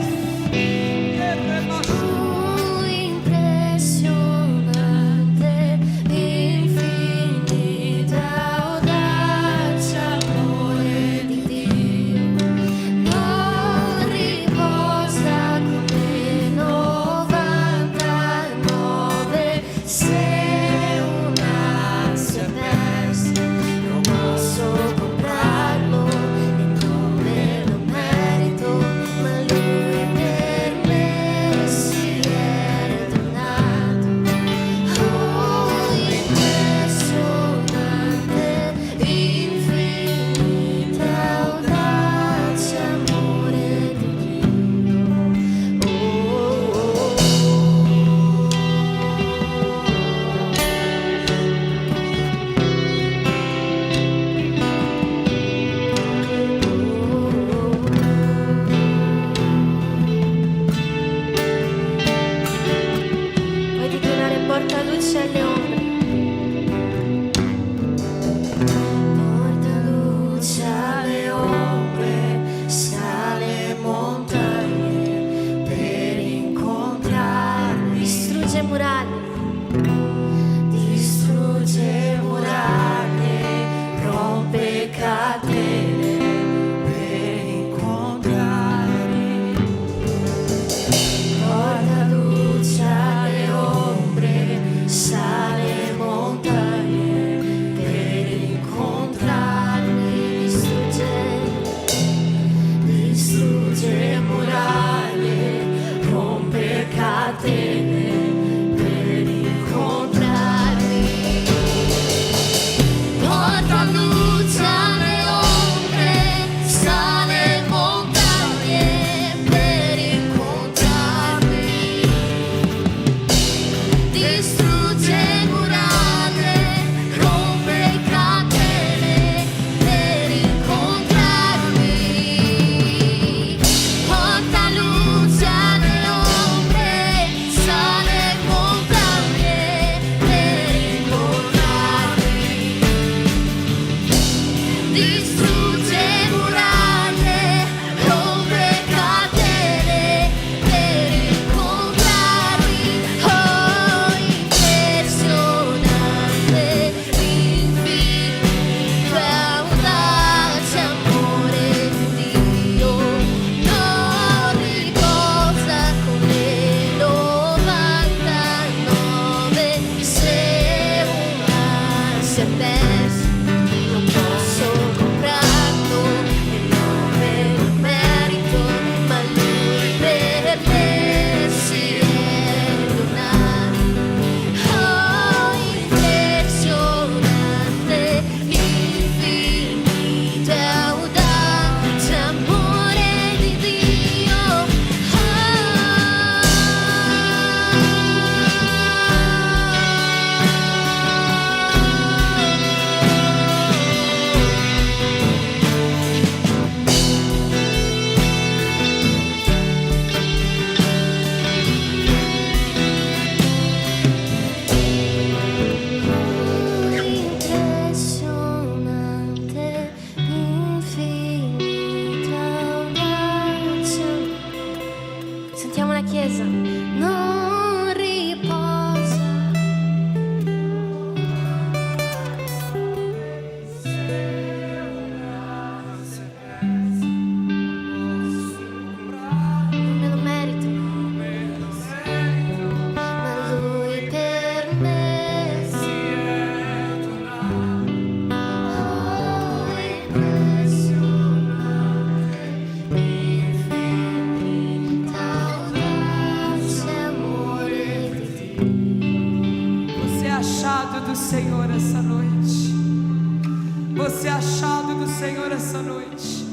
Speaker 12: Você é achado do Senhor essa noite.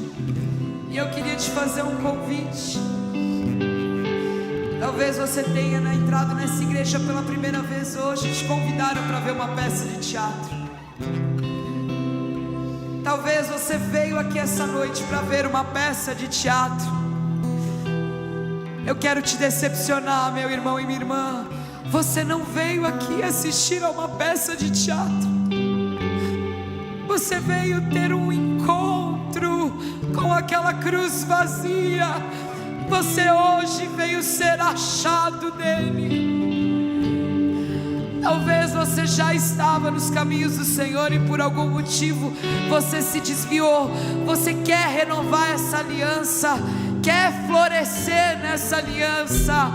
Speaker 12: E eu queria te fazer um convite. Talvez você tenha entrado nessa igreja pela primeira vez hoje. Te convidaram para ver uma peça de teatro. Talvez você veio aqui essa noite para ver uma peça de teatro. Eu quero te decepcionar, meu irmão e minha irmã. Você não veio aqui assistir a uma peça de teatro. Você veio ter um encontro com aquela cruz vazia. Você hoje veio ser achado dele. Talvez você já estava nos caminhos do Senhor e por algum motivo você se desviou. Você quer renovar essa aliança, quer florescer nessa aliança.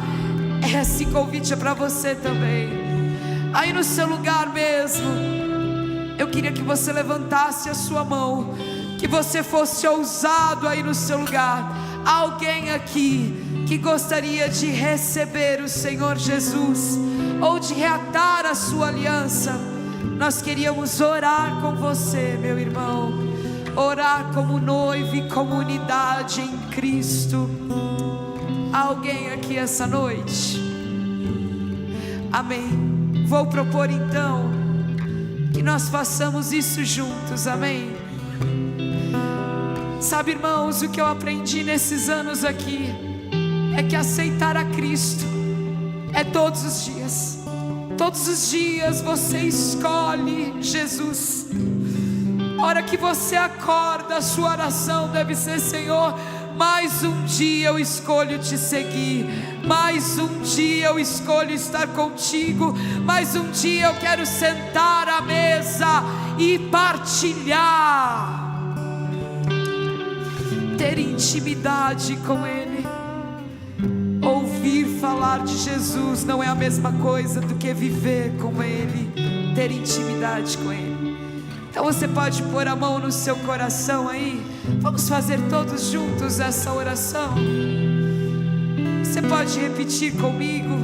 Speaker 12: Esse convite é para você também. Aí no seu lugar mesmo, eu queria que você levantasse a sua mão, que você fosse ousado aí no seu lugar. Alguém aqui que gostaria de receber o Senhor Jesus, ou de reatar a sua aliança. Nós queríamos orar com você, meu irmão. Orar como noivo e como unidade em Cristo. Alguém aqui essa noite? Amém. Vou propor então que nós façamos isso juntos, amém? Sabe, irmãos, o que eu aprendi nesses anos aqui é que aceitar a Cristo é todos os dias. Todos os dias você escolhe Jesus. A hora que você acorda, a sua oração deve ser: Senhor, mais um dia eu escolho te seguir. Mais um dia eu escolho estar contigo. Mais um dia eu quero sentar à mesa e partilhar, ter intimidade com Ele. Ouvir falar de Jesus não é a mesma coisa do que viver com Ele, ter intimidade com Ele. Então você pode pôr a mão no seu coração aí. Vamos fazer todos juntos essa oração. Você pode repetir comigo.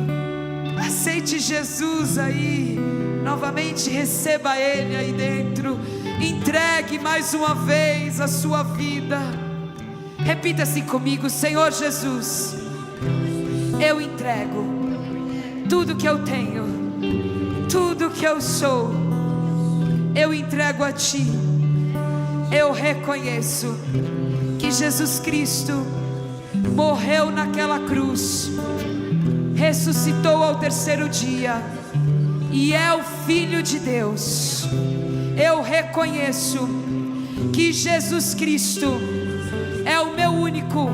Speaker 12: Aceite Jesus aí. Novamente receba Ele aí dentro. Entregue mais uma vez a sua vida. Repita assim comigo: Senhor Jesus, eu entrego tudo que eu tenho, tudo que eu sou, eu entrego a Ti. Eu reconheço que Jesus Cristo morreu naquela cruz, ressuscitou ao terceiro dia e é o Filho de Deus. Eu reconheço que Jesus Cristo é o meu único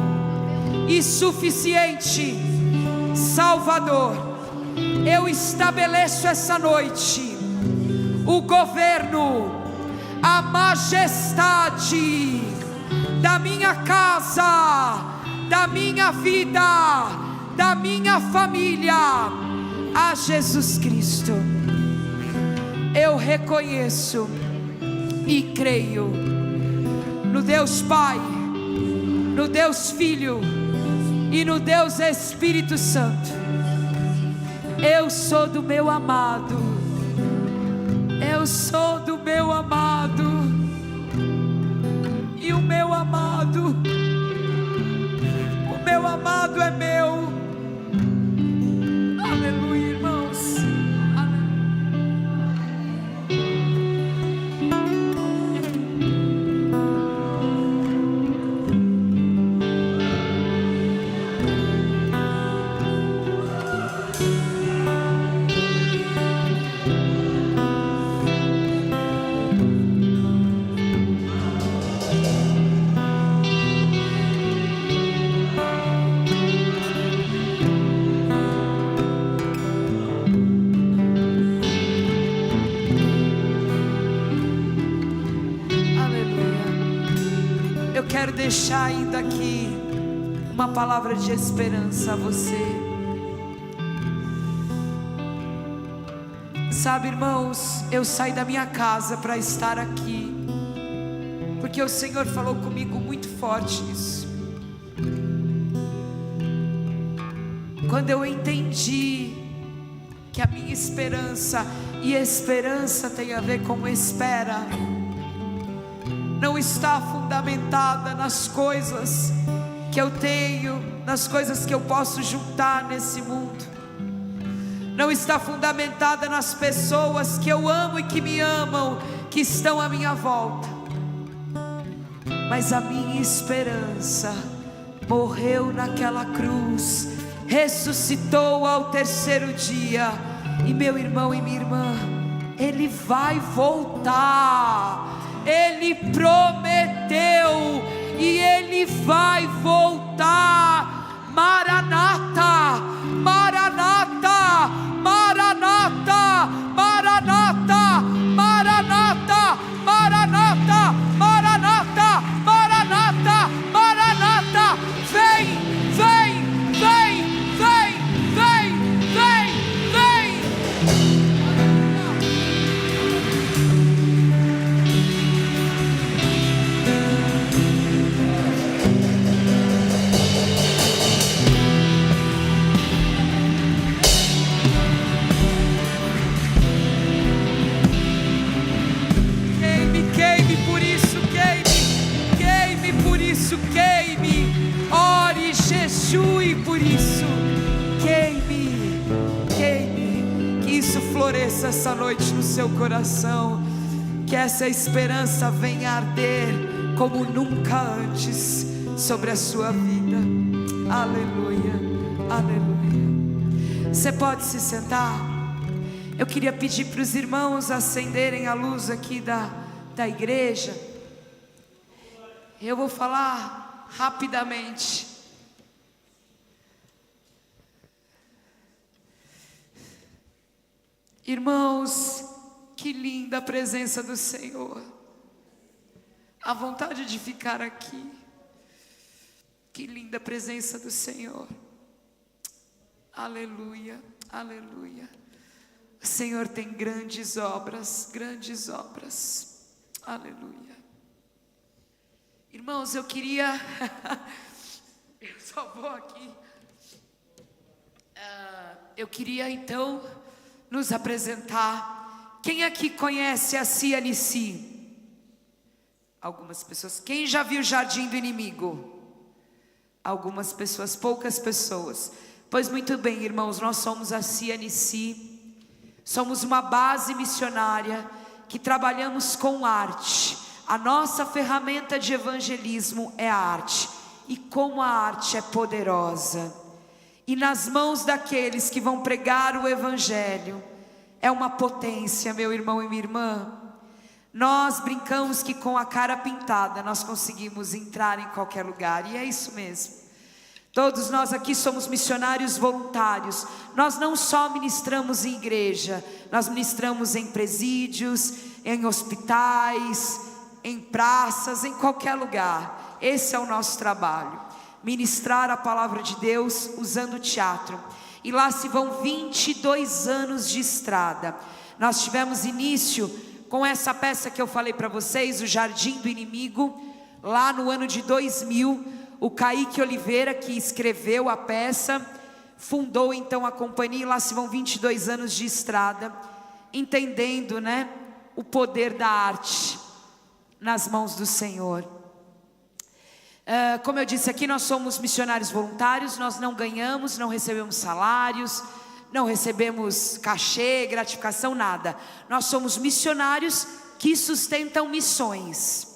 Speaker 12: e suficiente Salvador. Eu estabeleço essa noite o governo, a majestade da minha casa, da minha vida, da minha família, a Jesus Cristo. Eu reconheço e creio no Deus Pai, no Deus Filho e no Deus Espírito Santo. Eu sou do meu amado, eu sou do meu amado, e o meu amado é meu. Aleluia, irmãos. Quero deixar ainda aqui uma palavra de esperança a você. Sabe, irmãos, eu saí da minha casa para estar aqui, porque o Senhor falou comigo muito forte isso. Quando eu entendi que a minha esperança, e esperança tem a ver com espera, não está fundamentada nas coisas que eu tenho, nas coisas que eu posso juntar nesse mundo, não está fundamentada nas pessoas que eu amo e que me amam, que estão à minha volta, mas a minha esperança morreu naquela cruz, ressuscitou ao terceiro dia, e meu irmão e minha irmã, Ele vai voltar, Ele prometeu, e Ele vai voltar. Maranata, Maranata, Maranata, Maranata, Maranata, Maranata, Maranata, Maranata, Maranata, vem, vem, vem, vem, vem, vem, vem. Queime por isso, queime por isso, queime, ore jejue por isso, queime, que isso floresça essa noite no seu coração, que essa esperança venha arder como nunca antes sobre a sua vida. Aleluia, aleluia. Você pode se sentar? Eu queria pedir para os irmãos acenderem a luz aqui da igreja. Eu vou falar rapidamente. Irmãos, que linda a presença do Senhor, a vontade de ficar aqui. Que linda a presença do Senhor. Aleluia, aleluia. O Senhor tem grandes obras, grandes obras. Aleluia. Irmãos, eu queria eu só vou aqui. Eu queria então nos apresentar. Quem aqui conhece a CNC? Algumas pessoas. Quem já viu o Jardim do Inimigo? Algumas pessoas, poucas pessoas. Pois muito bem, irmãos, nós somos a CNC. Somos uma base missionária que trabalhamos com arte. A nossa ferramenta de evangelismo é a arte. E como a arte é poderosa. E nas mãos daqueles que vão pregar o evangelho, é uma potência, meu irmão e minha irmã. Nós brincamos que com a cara pintada nós conseguimos entrar em qualquer lugar. E é isso mesmo. Todos nós aqui somos missionários voluntários. Nós não só ministramos em igreja, nós ministramos em presídios, em hospitais, em praças, em qualquer lugar. Esse é o nosso trabalho. Ministrar a palavra de Deus usando o teatro. E lá se vão 22 anos de estrada. Nós tivemos início com essa peça que eu falei para vocês, o Jardim do Inimigo, lá no ano de 2000. O Kaique Oliveira, que escreveu a peça, fundou então a companhia, e lá se vão 22 anos de estrada, entendendo, né, o poder da arte nas mãos do Senhor. Como eu disse aqui, nós somos missionários voluntários, nós não ganhamos, não recebemos salários, não recebemos cachê, gratificação, nada. Nós somos missionários que sustentam missões.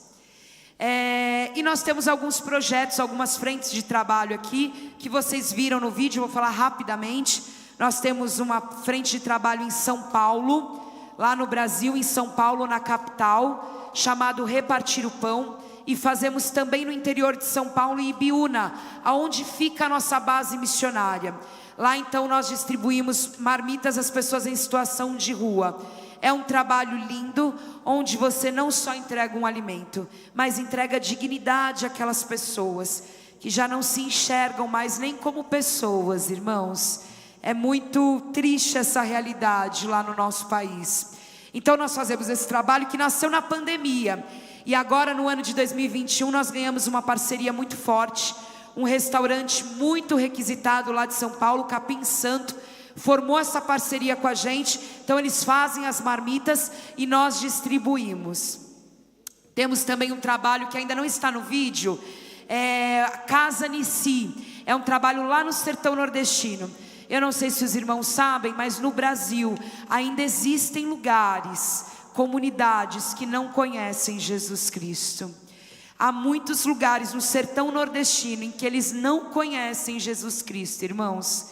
Speaker 12: E nós temos alguns projetos, algumas frentes de trabalho aqui, que vocês viram no vídeo, eu vou falar rapidamente. Nós temos uma frente de trabalho em São Paulo, lá no Brasil, em São Paulo, na capital, chamado Repartir o Pão. E fazemos também no interior de São Paulo, em Ibiúna, aonde fica a nossa base missionária. Lá então nós distribuímos marmitas às pessoas em situação de rua. É um trabalho lindo, onde você não só entrega um alimento, mas entrega dignidade àquelas pessoas que já não se enxergam mais nem como pessoas, irmãos. É muito triste essa realidade lá no nosso país. Então nós fazemos esse trabalho que nasceu na pandemia. E agora no ano de 2021 nós ganhamos uma parceria muito forte. Um restaurante muito requisitado lá de São Paulo, Capim Santo, formou essa parceria com a gente. Então eles fazem as marmitas e nós distribuímos. Temos também um trabalho que ainda não está no vídeo, Casa Nissi. É um trabalho lá no sertão nordestino. Eu não sei se os irmãos sabem, mas no Brasil ainda existem lugares, comunidades que não conhecem Jesus Cristo. Há muitos lugares no sertão nordestino em que eles não conhecem Jesus Cristo, irmãos.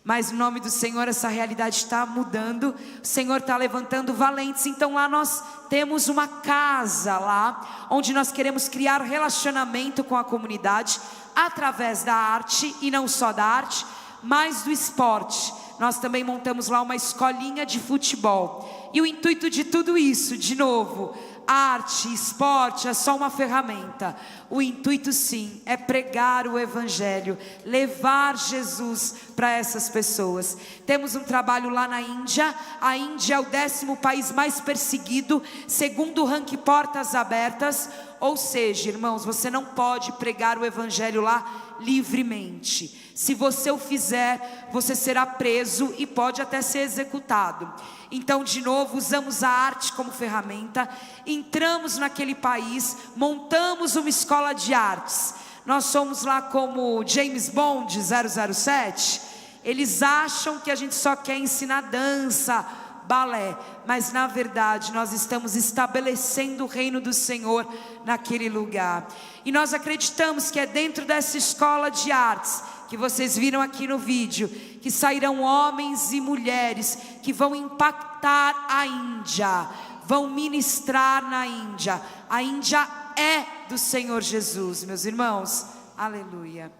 Speaker 12: Mas no nome do Senhor essa realidade está mudando. O Senhor está levantando valentes. Então lá nós temos uma casa lá, onde nós queremos criar relacionamento com a comunidade, através da arte, e não só da arte, mas do esporte. Nós também montamos lá uma escolinha de futebol. E o intuito de tudo isso, de novo, arte, esporte é só uma ferramenta. O intuito sim é pregar o evangelho, levar Jesus para essas pessoas. Temos um trabalho lá na Índia. A Índia é o 10º país mais perseguido, segundo o ranking Portas Abertas. Ou seja, irmãos, você não pode pregar o evangelho lá livremente. Se você o fizer, você será preso e pode até ser executado. Então, de novo, usamos a arte como ferramenta. Entramos naquele país, montamos uma escola de artes. Nós somos lá como James Bond 007. Eles acham que a gente só quer ensinar dança, balé, mas na verdade nós estamos estabelecendo o reino do Senhor naquele lugar. E nós acreditamos que é dentro dessa escola de artes que vocês viram aqui no vídeo, que sairão homens e mulheres que vão impactar a Índia, vão ministrar na Índia. A Índia é do Senhor Jesus, meus irmãos, aleluia.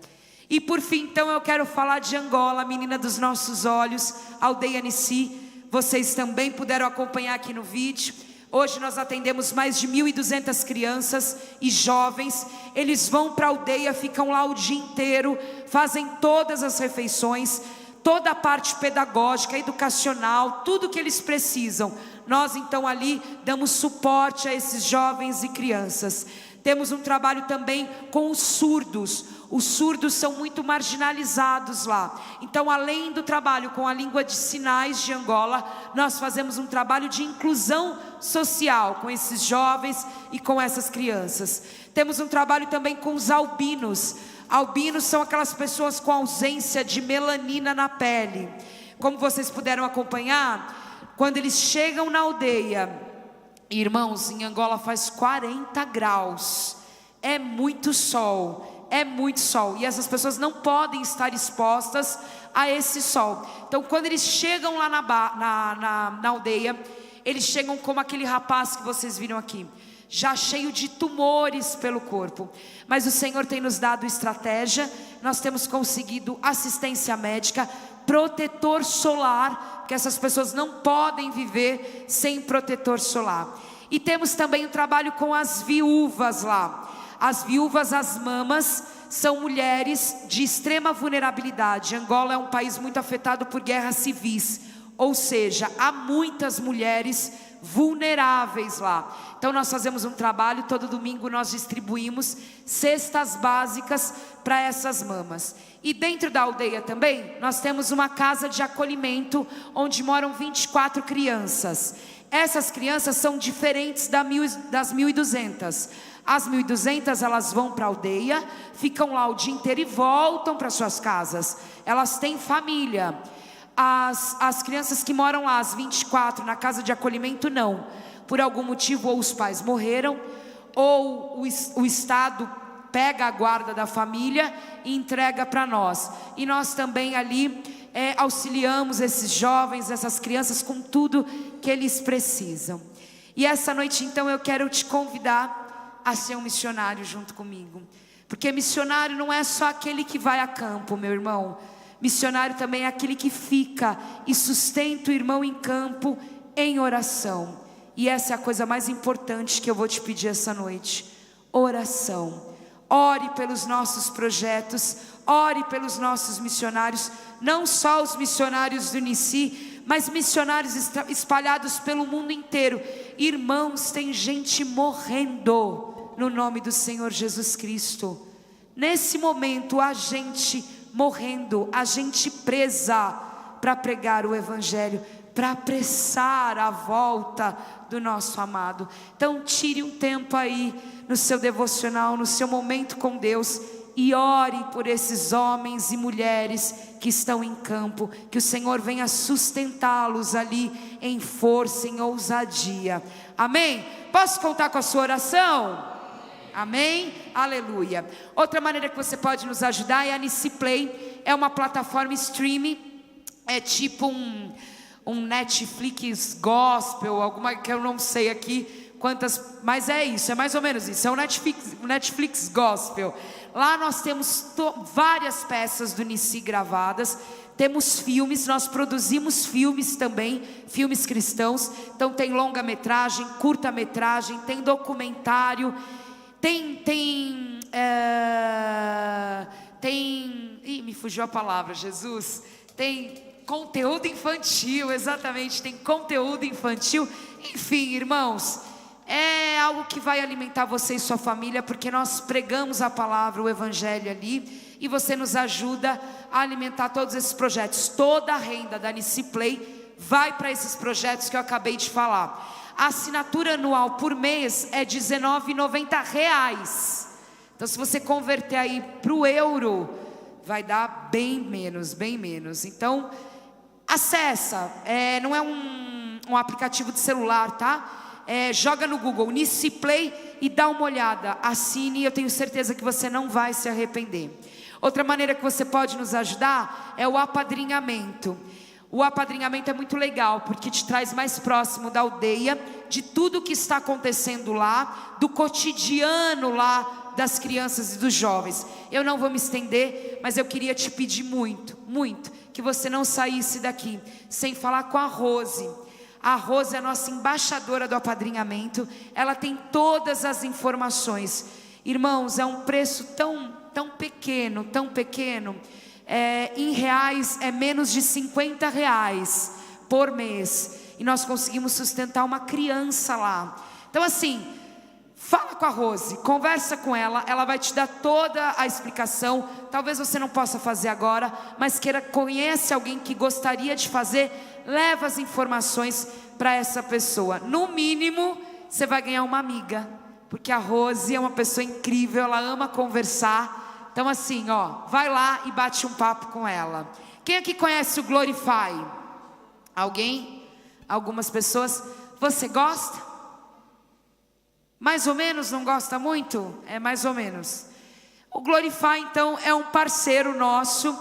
Speaker 12: E por fim, então, eu quero falar de Angola, a menina dos nossos olhos, Aldeia Nissi. Vocês também puderam acompanhar aqui no vídeo. Hoje nós atendemos mais de 1.200 crianças e jovens. Eles vão para a aldeia, ficam lá o dia inteiro, fazem todas as refeições, toda a parte pedagógica, educacional, tudo que eles precisam. Nós então ali damos suporte a esses jovens e crianças. Temos um trabalho também com os surdos. Os surdos são muito marginalizados lá. Então, além do trabalho com a língua de sinais de Angola, nós fazemos um trabalho de inclusão social com esses jovens e com essas crianças. Temos um trabalho também com os albinos. Albinos são aquelas pessoas com ausência de melanina na pele. Como vocês puderam acompanhar, quando eles chegam na aldeia, irmãos, em Angola faz 40 graus, é muito sol, e essas pessoas não podem estar expostas a esse sol. Então, quando eles chegam lá na aldeia, eles chegam como aquele rapaz que vocês viram aqui, já cheio de tumores pelo corpo. Mas o Senhor tem nos dado estratégia, nós temos conseguido assistência médica, protetor solar, porque essas pessoas não podem viver sem protetor solar. E temos também o trabalho com as viúvas lá. As viúvas, as mamas, são mulheres de extrema vulnerabilidade. Angola é um país muito afetado por guerras civis, ou seja, há muitas mulheres vulneráveis lá. Então nós fazemos um trabalho, todo domingo nós distribuímos cestas básicas para essas mamas. E dentro da aldeia também, nós temos uma casa de acolhimento, onde moram 24 crianças. Essas crianças são diferentes das 1.200. As 1.200 elas vão para a aldeia, ficam lá o dia inteiro e voltam para suas casas. Elas têm família. As crianças que moram lá, as 24 na casa de acolhimento, não. Por algum motivo, ou os pais morreram, ou o Estado pega a guarda da família e entrega para nós. E nós também ali auxiliamos esses jovens, essas crianças com tudo que eles precisam. E essa noite então eu quero te convidar a ser um missionário junto comigo. Porque missionário não é só aquele que vai a campo, meu irmão. Missionário também é aquele que fica e sustenta o irmão em campo em oração. E essa é a coisa mais importante que eu vou te pedir essa noite: oração. Ore pelos nossos projetos, ore pelos nossos missionários, não só os missionários do Nissi, mas missionários espalhados pelo mundo inteiro. Irmãos, tem gente morrendo no nome do Senhor Jesus Cristo. Nesse momento, há gente morrendo, há gente presa para pregar o Evangelho. para apressar a volta do nosso amado. Então tire um tempo aí no seu devocional, no seu momento com Deus, e ore por esses homens e mulheres que estão em campo, que o Senhor venha sustentá-los ali em força, em ousadia. Amém? Posso contar com a sua oração? Amém? Aleluia. Outra maneira que você pode nos ajudar é a Niciplay. É uma plataforma streaming, é tipo um Netflix gospel, alguma que eu não sei aqui quantas, mas é isso, é mais ou menos isso, é um Netflix gospel. Lá nós temos várias peças do Nici gravadas, temos filmes, nós produzimos filmes também, filmes cristãos, então tem longa-metragem, curta-metragem, tem documentário, me fugiu a palavra, Jesus, tem conteúdo infantil, exatamente, tem conteúdo infantil, enfim, irmãos, é algo que vai alimentar você e sua família, porque nós pregamos a palavra, o evangelho ali, e você nos ajuda a alimentar todos esses projetos. Toda a renda da Niciplay vai para esses projetos que eu acabei de falar. A assinatura anual por mês é R$19,90. Então se você converter aí para o euro, vai dar bem menos. Então acessa, não é um aplicativo de celular, tá? Joga no Google Niciplay e dá uma olhada, assine, eu tenho certeza que você não vai se arrepender. Outra maneira que você pode nos ajudar é o apadrinhamento. O apadrinhamento é muito legal, porque te traz mais próximo da aldeia, de tudo que está acontecendo lá, do cotidiano lá das crianças e dos jovens. Eu não vou me estender, mas eu queria te pedir muito, que você não saísse daqui sem falar com a Rose. A Rose é a nossa embaixadora do apadrinhamento, ela tem todas as informações. Irmãos, é um preço tão pequeno, em reais é menos de R$50 por mês, e nós conseguimos sustentar uma criança lá. Então assim, fala com a Rose, conversa com ela, ela vai te dar toda a explicação. Talvez você não possa fazer agora, mas conhece alguém que gostaria de fazer, leva as informações para essa pessoa. No mínimo, você vai ganhar uma amiga, porque a Rose é uma pessoa incrível, ela ama conversar. Então assim, vai lá e bate um papo com ela. Quem aqui conhece o Glorify? Alguém? Algumas pessoas. Você gosta? Mais ou menos, não gosta muito? É mais ou menos. O Glorify então é um parceiro nosso,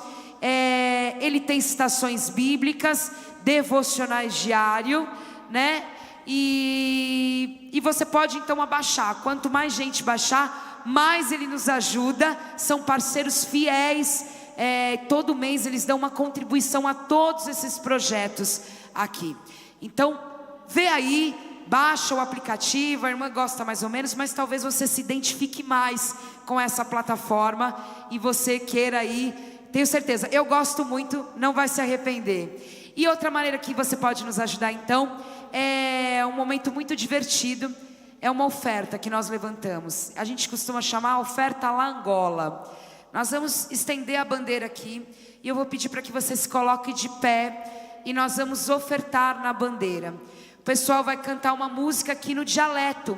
Speaker 12: ele tem citações bíblicas, devocionais diário, né? E você pode então abaixar. Quanto mais gente baixar, mais ele nos ajuda. São parceiros fiéis, todo mês eles dão uma contribuição a todos esses projetos aqui. Então vê aí, baixa o aplicativo. A irmã gosta mais ou menos, mas talvez você se identifique mais com essa plataforma e você queira aí. Tenho certeza, eu gosto muito, não vai se arrepender. E outra maneira que você pode nos ajudar então, é um momento muito divertido, é uma oferta que nós levantamos. A gente costuma chamar a oferta lá Angola. Nós vamos estender a bandeira aqui, e eu vou pedir para que você se coloque de pé, e nós vamos ofertar na bandeira. O pessoal vai cantar uma música aqui no dialeto.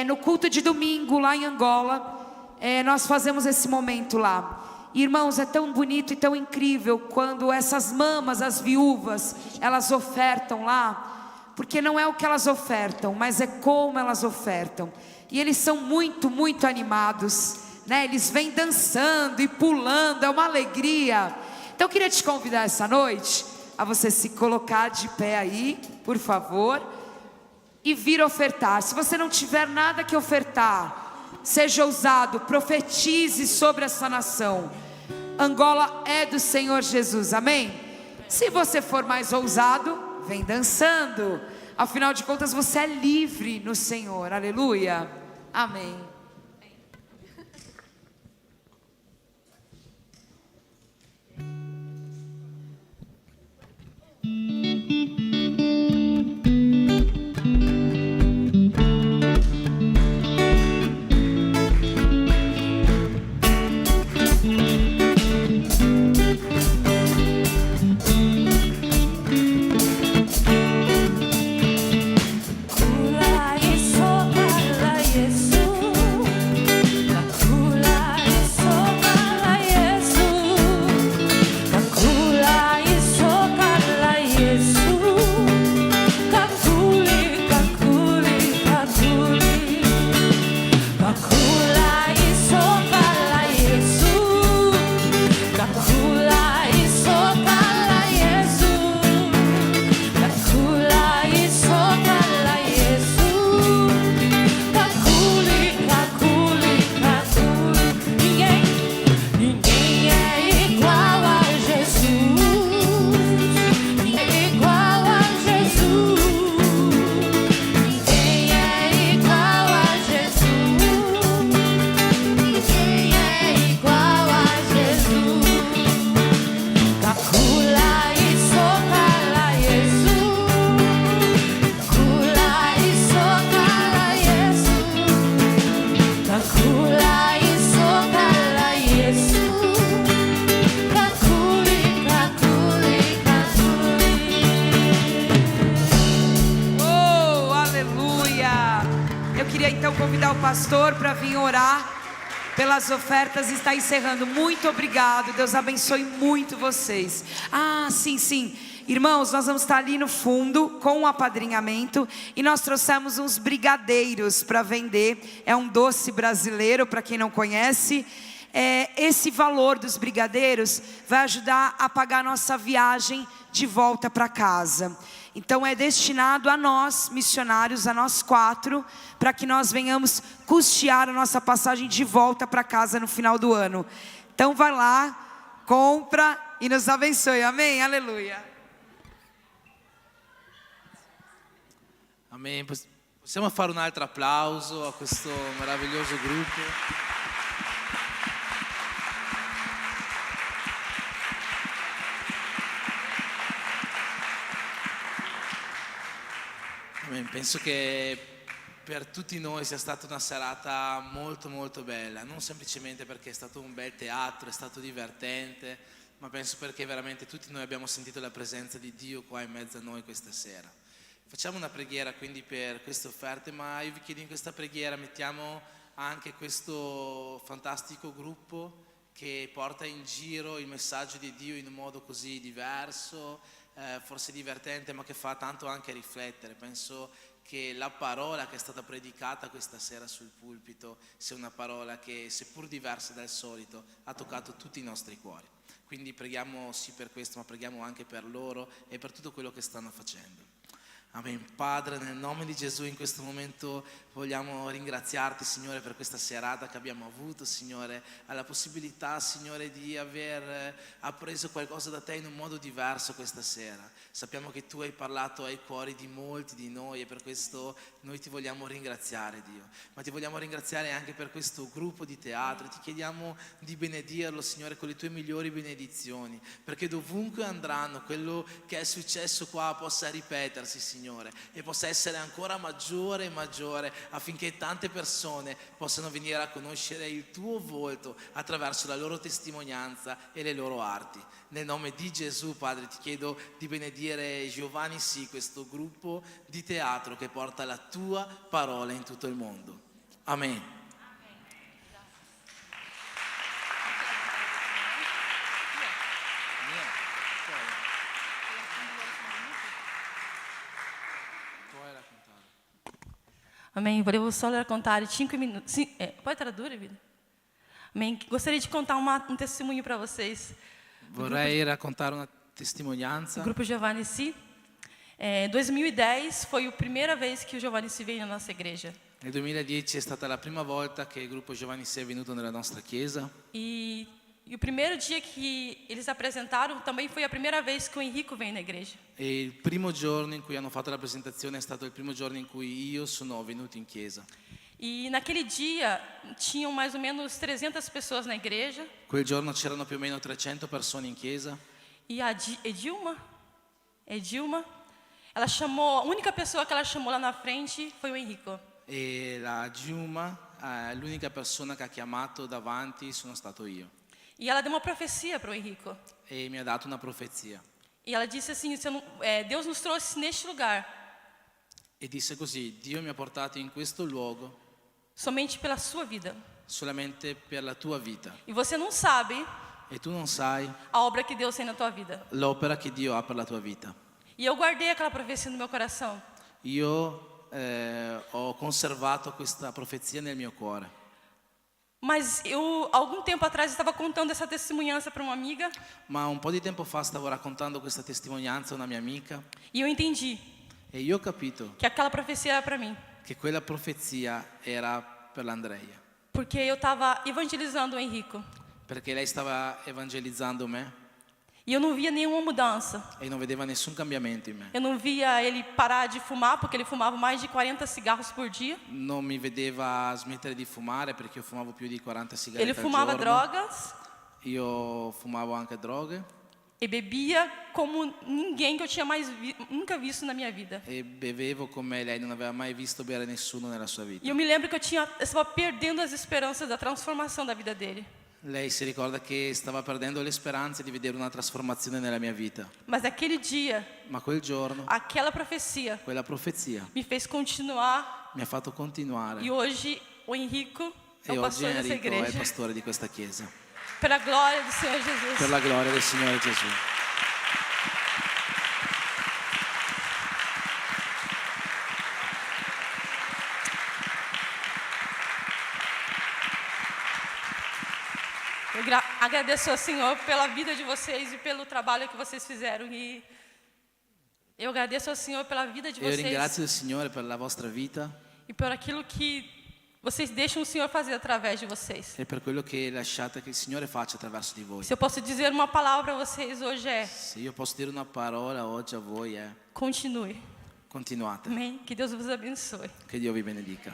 Speaker 12: No culto de domingo lá em Angola, nós fazemos esse momento lá. Irmãos, é tão bonito e tão incrível quando essas mamas, as viúvas, elas ofertam lá, porque não é o que elas ofertam, mas é como elas ofertam. E eles são muito animados, né? Eles vêm dançando e pulando, é uma alegria. Então eu queria te convidar essa noite a você se colocar de pé aí, por favor, e vir ofertar. Se você não tiver nada que ofertar, seja ousado, profetize sobre essa nação. Angola é do Senhor Jesus, amém? Se você for mais ousado, vem dançando. Afinal de contas, você é livre no Senhor, aleluia, amém. Eu queria então convidar o pastor para vir orar pelas ofertas e está encerrando. Muito obrigado, Deus abençoe muito vocês. Sim. Irmãos, nós vamos estar ali no fundo com o apadrinhamento e nós trouxemos uns brigadeiros para vender. É um doce brasileiro, para quem não conhece. Esse valor dos brigadeiros vai ajudar a pagar a nossa viagem de volta para casa. Então é destinado a nós, missionários, a nós 4, para que nós venhamos custear a nossa passagem de volta para casa no final do ano. Então vai lá, compra e nos abençoe. Amém? Aleluia.
Speaker 1: Amém. Possiamo fare un altro applauso a questo meraviglioso gruppo? Amém. Penso che per tutti noi sia stata una serata molto molto bella, non semplicemente perché è stato un bel teatro, è stato divertente, ma penso perché veramente tutti noi abbiamo sentito la presenza di Dio qua in mezzo a noi questa sera. Facciamo una preghiera quindi per queste offerte, ma io vi chiedo in questa preghiera mettiamo anche questo fantastico gruppo che porta in giro il messaggio di Dio in un modo così diverso, forse divertente, ma che fa tanto anche riflettere. Penso che la parola che è stata predicata questa sera sul pulpito sia una parola che, seppur diversa dal solito, ha toccato tutti i nostri cuori. Quindi preghiamo sì per questo, ma preghiamo anche per loro e per tutto quello che stanno facendo. Amen. Padre, nel nome di Gesù in questo momento vogliamo ringraziarti, Signore, per questa serata che abbiamo avuto, Signore, alla possibilità, Signore, di aver appreso qualcosa da te in un modo diverso questa sera. Sappiamo che tu hai parlato ai cuori di molti di noi e per questo noi ti vogliamo ringraziare, Dio. Ma ti vogliamo ringraziare anche per questo gruppo di teatro. Ti chiediamo di benedirlo, Signore, con le tue migliori benedizioni, perché dovunque andranno quello che è successo qua possa ripetersi, Signore, e possa essere ancora maggiore e maggiore, affinché tante persone possano venire a conoscere il tuo volto attraverso la loro testimonianza e le loro arti. Nel nome di Gesù, Padre, ti chiedo di benedire Giovanni Sì, questo gruppo di teatro che porta la tua parola in tutto il mondo. Amen.
Speaker 2: Amém. Volevo só raccontare 5 minutos. Pode traduzir, vida? Amém. Gostaria de contar um testemunho para vocês.
Speaker 1: Vorrei raccontare una testimonianza.
Speaker 2: O grupo Giovanni Sì. 2010 foi a primeira vez que o Giovanni Sì veio na nossa igreja.
Speaker 1: Nel 2010 è stata la prima volta che il gruppo Giovanni Sì è venuto nella nostra chiesa.
Speaker 2: E o primeiro dia que eles apresentaram também foi a primeira vez que o Henrico veio na igreja.
Speaker 1: E il primo giorno in cui hanno fatto la presentazione è stato il primo giorno in cui io sono venuto in chiesa.
Speaker 2: E naquele dia tinham mais ou menos 300 pessoas na igreja.
Speaker 1: Quel giorno c'erano più o meno 300 persone in chiesa.
Speaker 2: E a Edilma, ela chamou, a única pessoa que ela chamou lá na frente foi o Henrico.
Speaker 1: E la Giuma, l'unica persona che ha chiamato davanti sono stato io.
Speaker 2: E ela deu uma profecia para o Henrico.
Speaker 1: E mi ha dato una profezia.
Speaker 2: E ela disse assim: Deus nos trouxe neste lugar.
Speaker 1: E disse così: Dio mi ha portato in questo luogo
Speaker 2: somente pela sua vida.
Speaker 1: Solamente per la tua vita.
Speaker 2: E você não sabe.
Speaker 1: E tu non sai
Speaker 2: a obra que Deus tem na tua vida.
Speaker 1: L'opera che Dio ha per la tua vita.
Speaker 2: E eu guardei aquela profecia no meu coração.
Speaker 1: Io ho conservato questa profezia nel mio cuore.
Speaker 2: Mas eu, algum tempo atrás, estava contando essa testemunhança para uma amiga.
Speaker 1: Ma un po' di tempo fa stavo raccontando questa testimonianza a una mia amica.
Speaker 2: E eu entendi.
Speaker 1: E io ho capito
Speaker 2: que aquela profecia era para mim.
Speaker 1: Che quella profezia era per l'Andrea.
Speaker 2: Porque eu estava evangelizando o Henrico.
Speaker 1: Perché lei stava evangelizzando me.
Speaker 2: E eu não via nenhuma mudança.
Speaker 1: E non vedeva nessun cambiamento in me.
Speaker 2: Eu não via ele parar de fumar, porque ele fumava mais de 40 cigarros por dia.
Speaker 1: Non mi vedeva smettere di fumare perché io fumavo più di 40 sigarette
Speaker 2: ele fumava
Speaker 1: al giorno.
Speaker 2: drogas.
Speaker 1: Io fumavo anche droghe.
Speaker 2: E bebia como ninguém que eu tinha nunca visto na minha vida.
Speaker 1: E bevevo come lei non aveva mai visto bere nessuno nella sua vita.
Speaker 2: E eu me lembro que eu estava perdendo as esperanças da transformação da vida dele.
Speaker 1: Lei si ricorda che stava perdendo le speranze di vedere una trasformazione nella mia vita.
Speaker 2: Mas aquele dia,
Speaker 1: ma quel giorno,
Speaker 2: aquela profecia,
Speaker 1: quella profezia,
Speaker 2: me fez continuar
Speaker 1: mi ha fatto continuare.
Speaker 2: E hoje o Henrico é
Speaker 1: E
Speaker 2: o
Speaker 1: oggi
Speaker 2: pastor dessa
Speaker 1: Enrico è il
Speaker 2: igreja.
Speaker 1: pastore di questa chiesa.
Speaker 2: Pela glória do Senhor Jesus.
Speaker 1: Per la gloria del Signore Gesù.
Speaker 2: Eu agradeço ao Senhor pela vida de vocês e pelo trabalho que vocês fizeram. E eu agradeço ao Senhor pela vida de
Speaker 1: Io
Speaker 2: vocês
Speaker 1: ringrazio il Signore per la vostra vita
Speaker 2: e por aquilo que vocês deixam o Senhor fazer através de vocês.
Speaker 1: e per quello che lasciate che il Signore faccia attraverso di voi.
Speaker 2: Se eu posso dizer uma palavra a vocês hoje é:
Speaker 1: Se io posso dire una parola oggi a voi è
Speaker 2: continue.
Speaker 1: continuate.
Speaker 2: Amém? Que Deus vos abençoe.
Speaker 1: Che Dio vi benedica.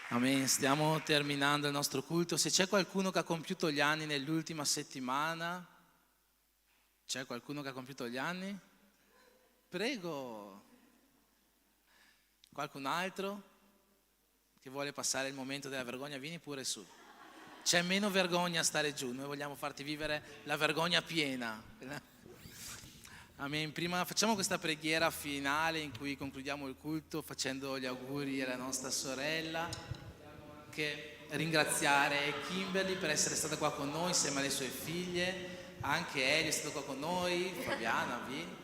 Speaker 1: Amen. Stiamo terminando il nostro culto. Se c'è qualcuno che ha compiuto gli anni nell'ultima settimana, c'è qualcuno che ha compiuto gli anni? Prego. Qualcun altro che vuole passare il momento della vergogna, vieni pure su. C'è meno vergogna a stare giù, noi vogliamo farti vivere la vergogna piena. Amen. Prima facciamo questa preghiera finale in cui concludiamo il culto facendo gli auguri alla nostra sorella, che ringraziare Kimberly per essere stata qua con noi insieme alle sue figlie, anche Elio è stato qua con noi, Fabiana, vieni.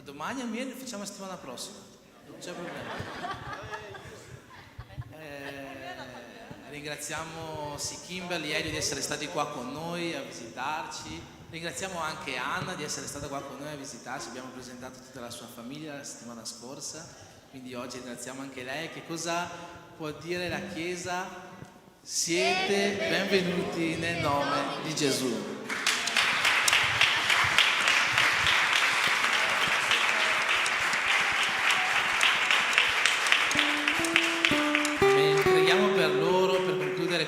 Speaker 1: Domani almeno facciamo la settimana prossima, non c'è problema. Ringraziamo Kimberly e Elio di essere stati qua con noi a visitarci. Ringraziamo anche Anna di essere stata qua con noi a visitarci. Abbiamo presentato tutta la sua famiglia la settimana scorsa, quindi oggi ringraziamo anche lei. Che cosa può dire la Chiesa? Siete benvenuti nel nome di Gesù.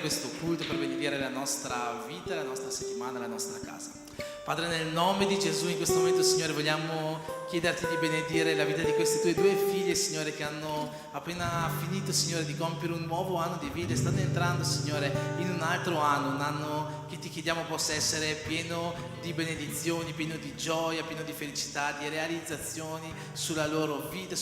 Speaker 1: Questo culto per benedire la nostra vita, la nostra settimana, la nostra casa. Padre, nel nome di Gesù in questo momento, Signore, vogliamo chiederti di benedire la vita di queste tue due figlie, Signore, che hanno appena finito, Signore, di compiere un nuovo anno di vita e stanno entrando, Signore, in un altro anno, un anno che ti chiediamo possa essere pieno di benedizioni, pieno di gioia, pieno di felicità, di realizzazioni sulla loro vita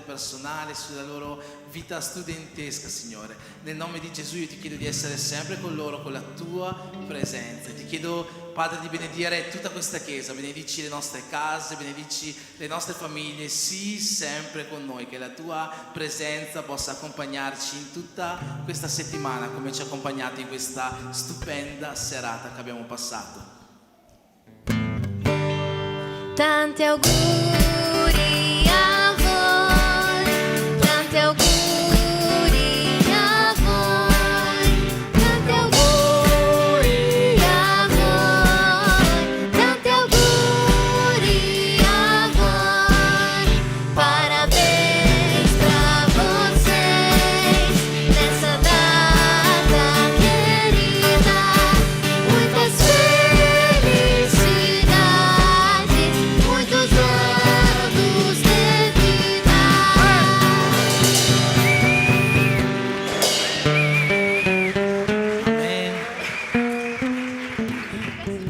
Speaker 1: personale, sulla loro vita studentesca, Signore. Nel nome di Gesù io ti chiedo di essere sempre con loro, con la tua presenza. Ti chiedo, Padre, di benedire tutta questa Chiesa, benedici le nostre case, benedici le nostre famiglie, sii sempre con noi, che la tua presenza possa accompagnarci in tutta questa settimana come ci ha accompagnato in questa stupenda serata che abbiamo passato.
Speaker 3: Tanti auguri a voi, tanti auguri a voi, tanti auguri a voi, tanti auguri a voi. Parabéns pra vocês nessa data querida, muitas felicidades, muitos anos de vida.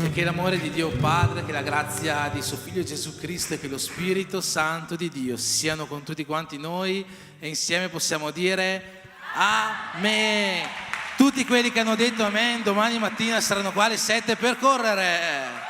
Speaker 1: E che l'amore di Dio Padre, che la grazia di suo Figlio Gesù Cristo e che lo Spirito Santo di Dio siano con tutti quanti noi e insieme possiamo dire Amen. Tutti quelli che hanno detto Amen domani mattina saranno qua alle 7 per correre.